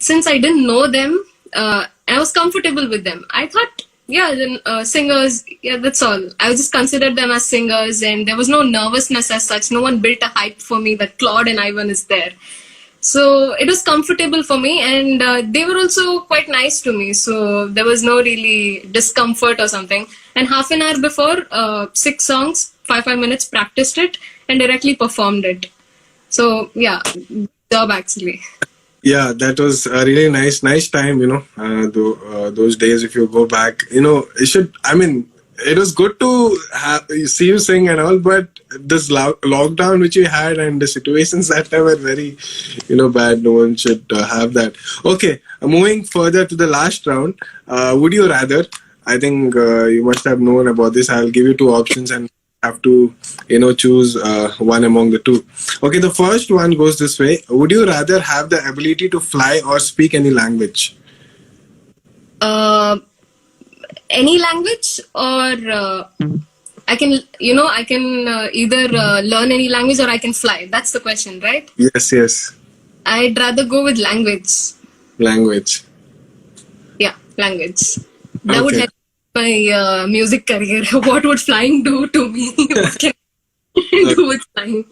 Since I didn't know them, I was comfortable with them. I thought, yeah, then singers, yeah, that's all. I just considered them as singers, and there was no nervousness as such. No one built a hype for me that Claude and Ivan is there. So it was comfortable for me, and they were also quite nice to me. So there was no really discomfort or something. And half an hour before, 6 songs, 5 minutes, practiced it and directly performed it. So yeah, good job actually. Yeah, that was a really nice time. Those days. If you go back, it should. I mean, it was good to see you sing and all, but this lockdown which we had and the situations that time were very, bad. No one should have that. Okay, moving further to the last round. Would you rather? I think you must have known about this. I'll give you two options and have to choose one among the two. Okay, the first one goes this way. Would you rather have the ability to fly or speak any language? Uh, any language, or I can either learn any language or I can fly. That's the question, right? Yes. I'd rather go with language. Language. Yeah, language. That would Okay. help my music career. What would flying do to me? What can I do with flying?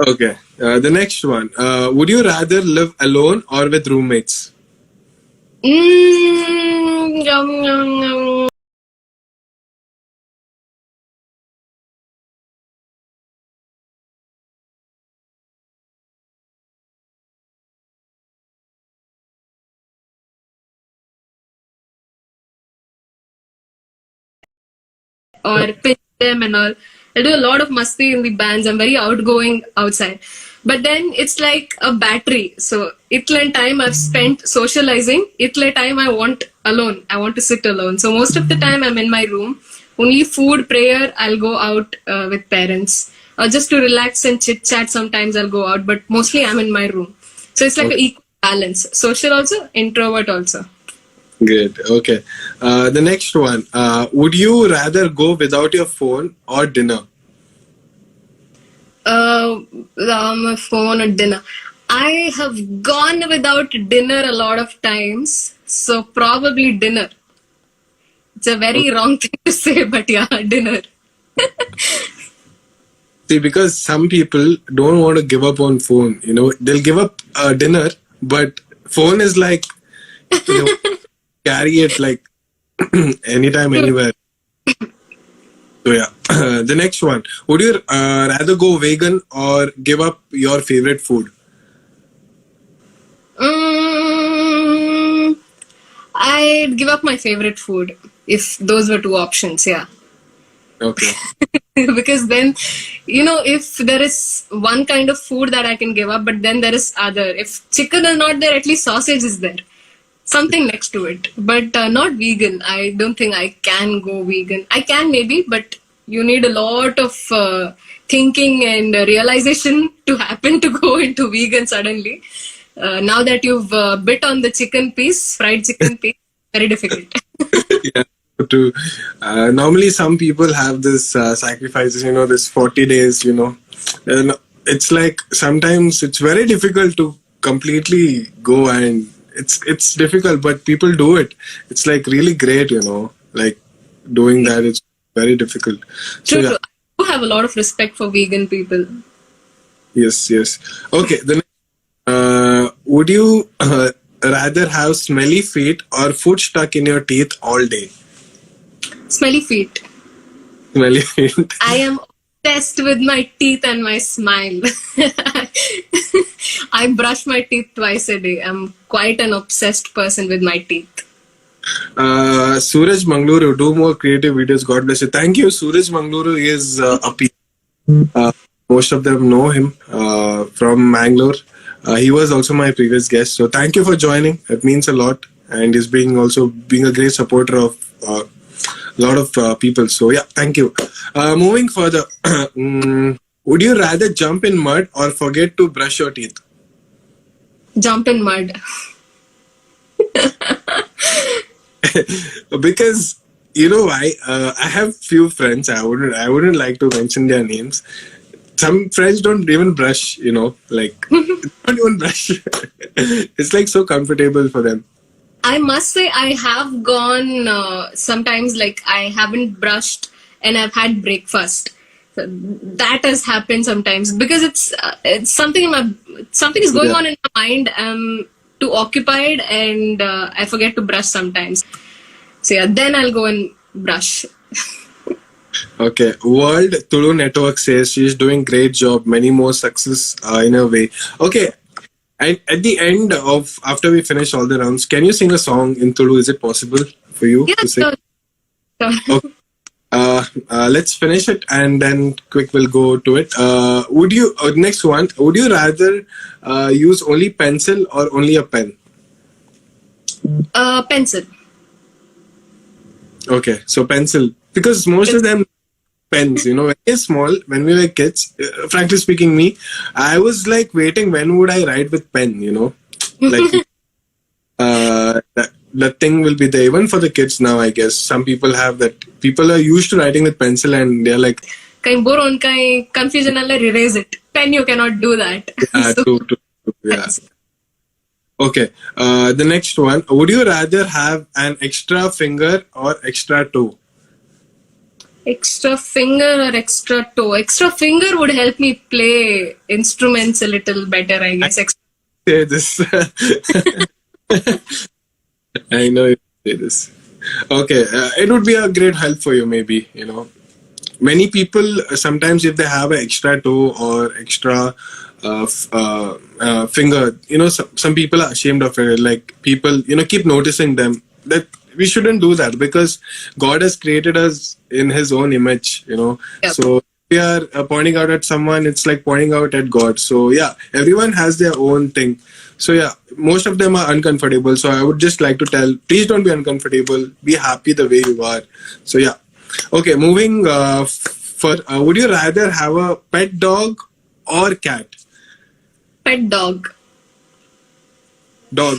Okay. The next one. Would you rather live alone or with roommates? Yum, yum, yum. Or pinch them and all. I'll do a lot of masti in the bands. I'm very outgoing outside. But then it's like a battery. So itla time I've spent socializing, itla time I want alone. I want to sit alone. So most of the time I'm in my room. Only food, prayer, I'll go out with parents. Or just to relax and chit chat, sometimes I'll go out. But mostly I'm in my room. So it's like an equal balance. Social also, introvert also. Great. Okay. The next one. Would you rather go without your phone or dinner? My phone or dinner. I have gone without dinner a lot of times. So probably dinner. It's a very wrong thing to say, but yeah, dinner. See, because some people don't want to give up on phone. They'll give up dinner, but phone is like, carry it like anytime, anywhere. So yeah, the next one. Would you rather go vegan or give up your favorite food? I'd give up my favorite food if those were two options, yeah. Okay. Because then, if there is one kind of food that I can give up, but then there is other. If chicken is not there, at least sausage is there. Something next to it. But not vegan. I don't think I can go vegan. I can maybe, but you need a lot of thinking and realization to happen to go into vegan suddenly. Now that you've bit on the chicken piece, fried chicken piece, very difficult. Yeah. Normally some people have this sacrifices, this 40 days, and it's like sometimes it's very difficult to completely go, and it's difficult, but people do it. It's like really great, like doing that. It's very difficult. True, true. I do have a lot of respect for vegan people. Yes. Okay. Then, would you rather have smelly feet or food stuck in your teeth all day? Smelly feet. Smelly feet. I am obsessed with my teeth and my smile. I brush my teeth twice a day. I'm quite an obsessed person with my teeth. Suraj Mangluru, do more creative videos. God bless you. Thank you. Suraj Mangluru is a P. Most of them know him from Mangalore. He was also my previous guest. So thank you for joining. It means a lot. And he's being a great supporter of a lot of people. So yeah, thank you. Moving further. Would you rather jump in mud or forget to brush your teeth? Jump in mud. Because you know why? I have few friends. I wouldn't like to mention their names. Some friends don't even brush. Like don't even brush. It's like so comfortable for them. I must say I have gone sometimes, like I haven't brushed and I've had breakfast. So that has happened sometimes because it's something something is going on in my mind. I'm too occupied and I forget to brush sometimes. So yeah, then I'll go and brush. Okay, World Tulu Network says she's doing great job. Many more success in her way. Okay, and at the end of after we finish all the rounds, can you sing a song in Tulu? Is it possible for you to sing? Sure. Okay. Let's finish it and then quick we'll go to it. Would you next one? Would you rather use only pencil or only a pen? Pencil. Okay, so pencil, because most of them pens, when we're small, when we were kids, frankly speaking, I was like waiting when would I write with pen, like that thing will be there even for the kids now. I guess some people have that. People are used to writing with pencil and they're like, confusion erase it. Pen, you cannot do that. Yeah, So, true, yeah. Okay, the next one. Would you rather have an extra finger or extra toe? extra finger or extra toe? Extra finger would help me play instruments a little better, I guess. Say this. I know you say this. Okay, it would be a great help for you, maybe. Many people sometimes if they have an extra toe or extra finger, some people are ashamed of it. Like people, keep noticing them. That we shouldn't do that because God has created us in His own image. Yep. So we are pointing out at someone, it's like pointing out at God. So yeah, everyone has their own thing. So yeah, most of them are uncomfortable. So I would just like to tell, please don't be uncomfortable. Be happy the way you are. So yeah. Okay, moving would you rather have a pet dog or cat? Pet dog. Dog.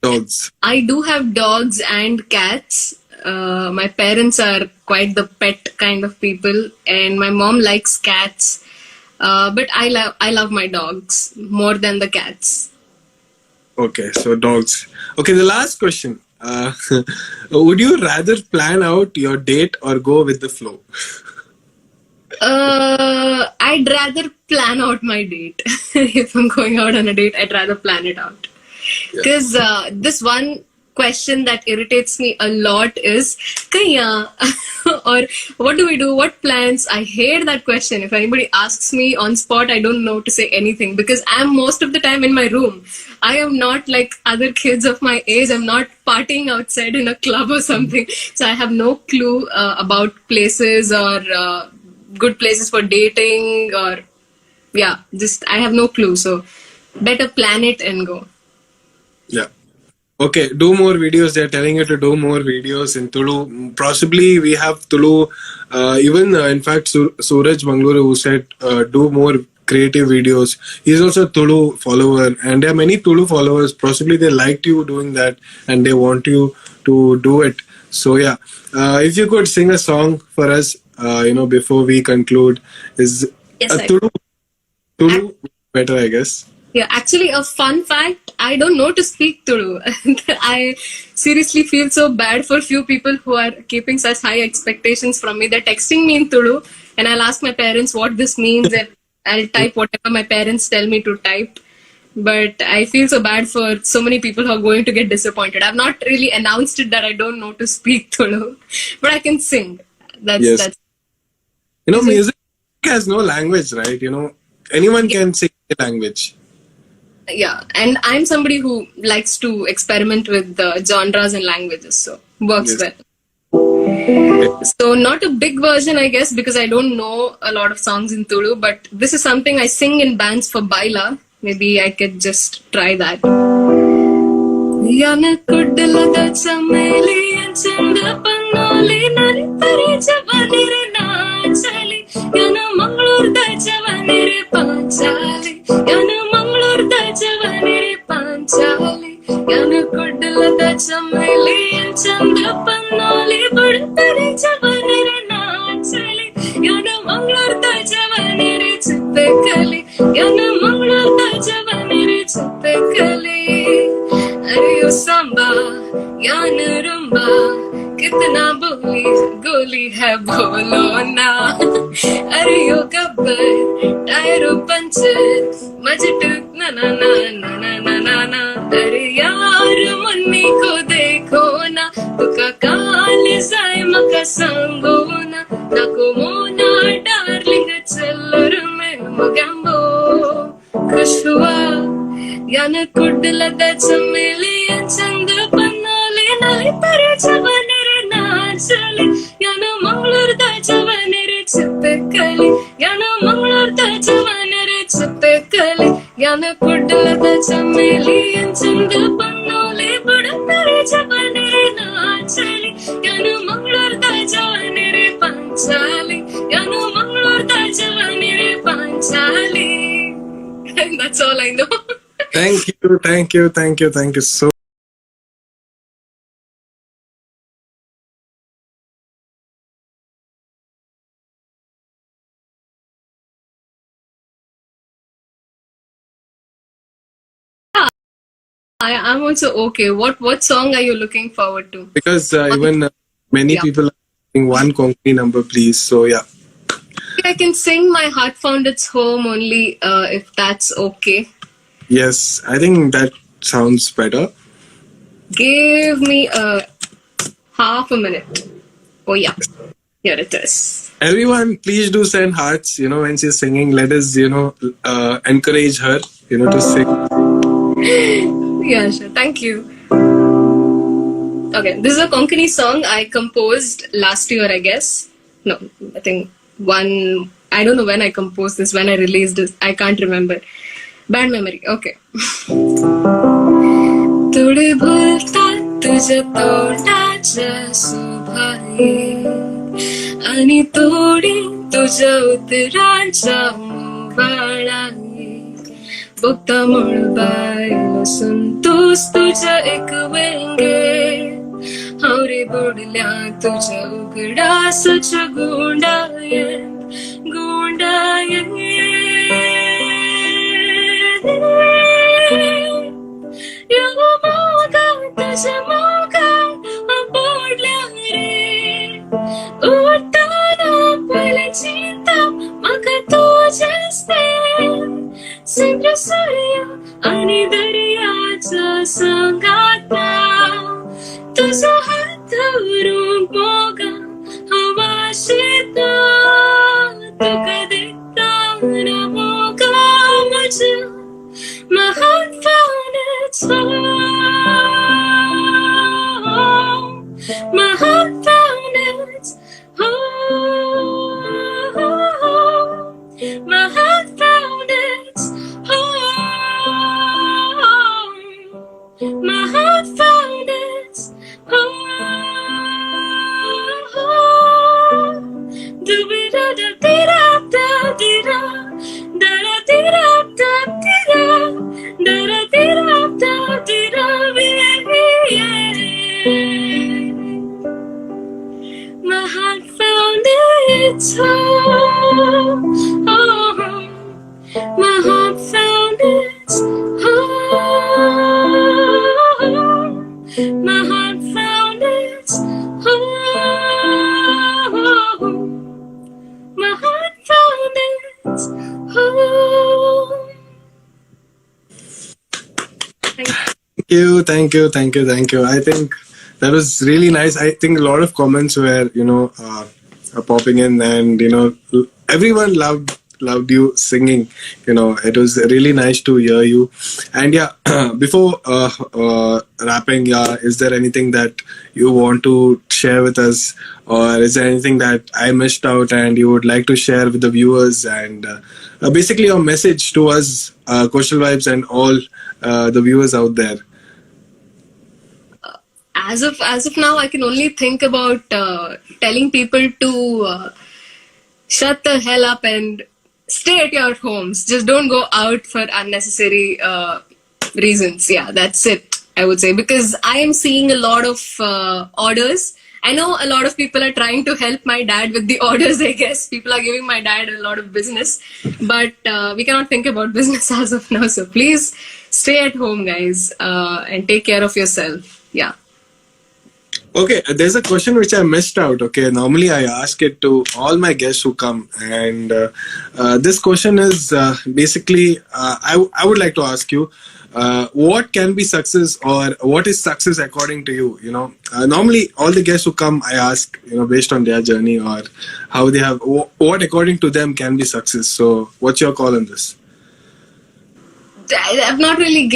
Dogs. I do have dogs and cats. My parents are quite the pet kind of people, and my mom likes cats. But I love my dogs more than the cats. Okay, so dogs. Okay, the last question. Would you rather plan out your date or go with the flow? I'd rather plan out my date. If I'm going out on a date, I'd rather plan it out. Because this one question that irritates me a lot is, Kaya? Or what do we do? What plans? I hate that question. If anybody asks me on spot, I don't know to say anything because I'm most of the time in my room. I am not like other kids of my age. I'm not partying outside in a club or something. So I have no clue about places or good places for dating or just I have no clue. So better plan it and go. Yeah. Okay, do more videos. They're telling you to do more videos in Tulu. Possibly we have Tulu. In fact, Suraj Mangaluru who said do more creative videos. He's also a Tulu follower, and there are many Tulu followers. Possibly they liked you doing that, and they want you to do it. So yeah, if you could sing a song for us, before we conclude, is yes, a Tulu better, I guess. Yeah, actually, a fun fact, I don't know to speak Tulu. I seriously feel so bad for few people who are keeping such high expectations from me. They're texting me in Tulu, and I'll ask my parents what this means, and I'll type whatever my parents tell me to type. But I feel so bad for so many people who are going to get disappointed. I've not really announced it that I don't know to speak Tulu, but I can sing. That's music has no language, right? Anyone can sing the language. Yeah, and I'm somebody who likes to experiment with genres and languages, so works well. So not a big version, I guess, because I don't know a lot of songs in Tulu, but this is something I sing in bands for Baila. Maybe I could just try that. कितना बोली गोली है बोलो ना अरे यो Gabbar टायरो puncture मजट ना ना ना ना ना ना ना ना अरे यार मुन्नी को देखो ना तुका काले जाए मका संगो ना नाको मोना डार्लिंग चल्लर में मगंबो खुश हुआ यान कुडला दा चमेली चंद पन्नाले नाले पर जवाने Chali, yana mangalur da javanere chippe kali, yana mangalur da javanere chippe kali, yana kudla da chameli anchanda pannole budapare javanere naachali, yana mangalur da javanere panchali, yana mangalur da javanere panchali. That's all I know. Thank you so. I'm also okay. What song are you looking forward to? Because even many people are asking one Konkani number, please. So yeah. I can sing My Heart Found Its Home only if that's okay. Yes, I think that sounds better. Give me half a minute. Oh yeah, here it is. Everyone, please do send hearts. When she's singing, let us encourage her. To sing. Yeah, sure. Thank you. Okay, this is a Konkani song I composed last year, I guess. No, I think I don't know when I composed this, when I released this. I can't remember. Bad memory. Okay. थोडे बोलतात तुझ्या तोंडाच्या सुभाये आणि तोडी तुझ्या उतरांच्या मोबाळाये बघता मुळबायला संतोष तुझ्या एक वेंगे हावरे बुडल्या तुझ्या उघडासाच्या गोंडाये तुझ्या मोगा पडल्या रे उडताना पडल्या चिंता मग तुझेच चंद्र सूर्य आणि दर्याचा संगाता तुझा हात धरून मोगा हवा शेता तुका देताना मोगा माझ्या महान founded my heart found its home. My heart found its home. My heart found its home. Do-be-da-da-dee-da-da-dee-da, da-da-dee-da-da-dee-da, da-da-dee-da-da-dee-da, yeah. My heart found its home. My heart found its home. My heart found its home. My heart found its home. Thank you. I think that was really nice. I think a lot of comments were, popping in, and everyone loved you singing. It was really nice to hear you. And yeah, before wrapping, is there anything that you want to share with us, or is there anything that I missed out and you would like to share with the viewers, and basically your message to us, Costal Vibes, and all the viewers out there? As of now, I can only think about telling people to shut the hell up and stay at your homes. Just don't go out for unnecessary reasons. Yeah, that's it, I would say. Because I am seeing a lot of orders. I know a lot of people are trying to help my dad with the orders, I guess. People are giving my dad a lot of business. But we cannot think about business as of now. So please stay at home, guys, and take care of yourself. Yeah. Okay, there's a question which I missed out. Okay, normally I ask it to all my guests who come, and this question is basically I would like to ask you, what can be success, or what is success according to you? Normally all the guests who come, I ask based on their journey or how they have, what according to them can be success. So what's your call on this? I'm not really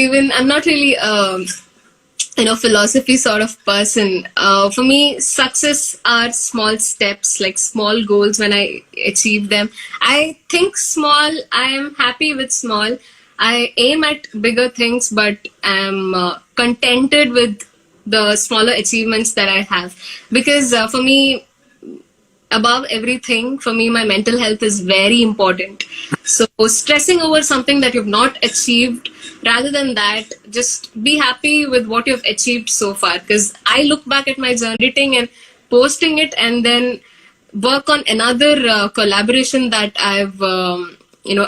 philosophy sort of person. For me, success are small steps, like small goals when I achieve them. I think small, I am happy with small. I aim at bigger things, but I'm contented with the smaller achievements that I have. Because for me, above everything, for me, my mental health is very important. So stressing over something that you've not achieved, rather than that, just be happy with what you've achieved so far. Because I look back at my journey, editing and posting it, and then work on another collaboration that I've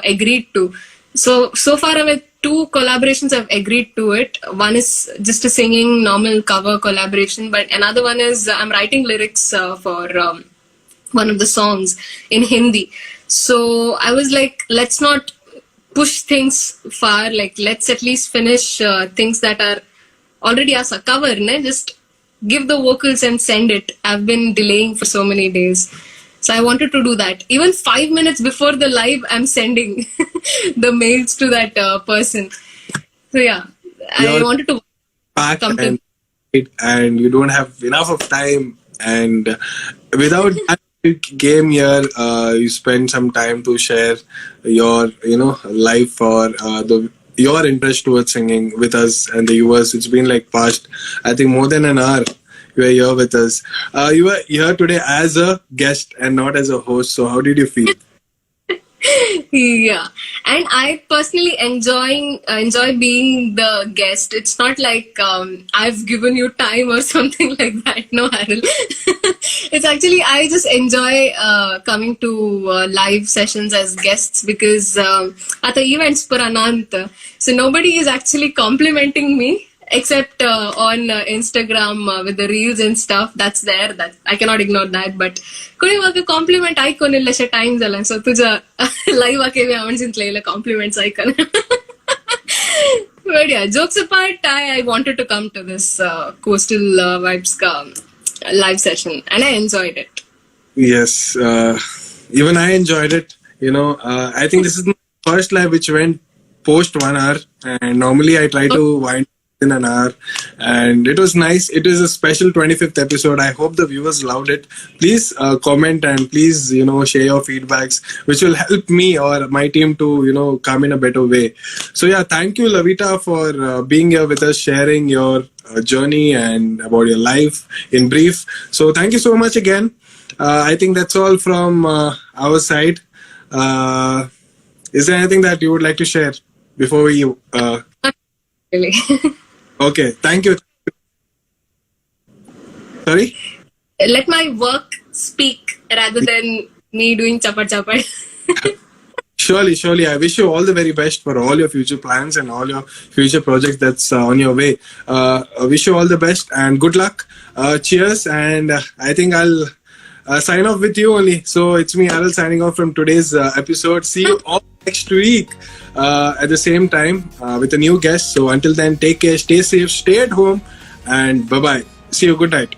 agreed to. So far I've had 2 collaborations I've agreed to it. One is just a singing normal cover collaboration, but another one is I'm writing lyrics for one of the songs in Hindi. So I was like, let's not push things far. Like, let's at least finish things that are already as a cover. Ne? Just give the vocals and send it. I've been delaying for so many days. So I wanted to do that. Even 5 minutes before the live, I'm sending the mails to that person. So yeah, I wanted to come to... And you don't have enough of time. And without that, you came here, you spent some time to share your, life or your interest towards singing with us and the viewers. It's been like past, I think, more than an hour. You were here with us. You were here today as a guest and not as a host. So how did you feel? Yeah, and I personally enjoy being the guest. It's not like I've given you time or something like that. No, Haril. It's actually I just enjoy coming to live sessions as guests because at the events for Anant, so nobody is actually complimenting me except on Instagram with the reels and stuff. That's there. That I cannot ignore that. But कोणी म्हाका compliment icon इल्लेशे time जाला. So तुझा live आके भी आवडून compliments icon. But yeah, jokes apart, I wanted to come to this Coastal Vibes live session and I enjoyed it. Yes, even I enjoyed it. I think this is my first live which went post 1 hour, and normally I try to wind in an hour, and it was nice. It is a special 25th episode. I hope the viewers loved it. Please comment and please share your feedbacks, which will help me or my team to come in a better way. So yeah, thank you, Lavita, for being here with us, sharing your journey and about your life in brief. So thank you so much again. I think that's all from our side. Is there anything that you would like to share before we Really. Okay, thank you. Sorry? Let my work speak rather than me doing chapar chapar. Surely. I wish you all the very best for all your future plans and all your future projects that's on your way. I wish you all the best and good luck. Cheers. And I think I'll sign off with you only. So it's me, Aral, signing off from today's episode. See you all next week at the same time with a new guest. So until then, take care, stay safe, stay at home, and bye-bye. See you. Good night.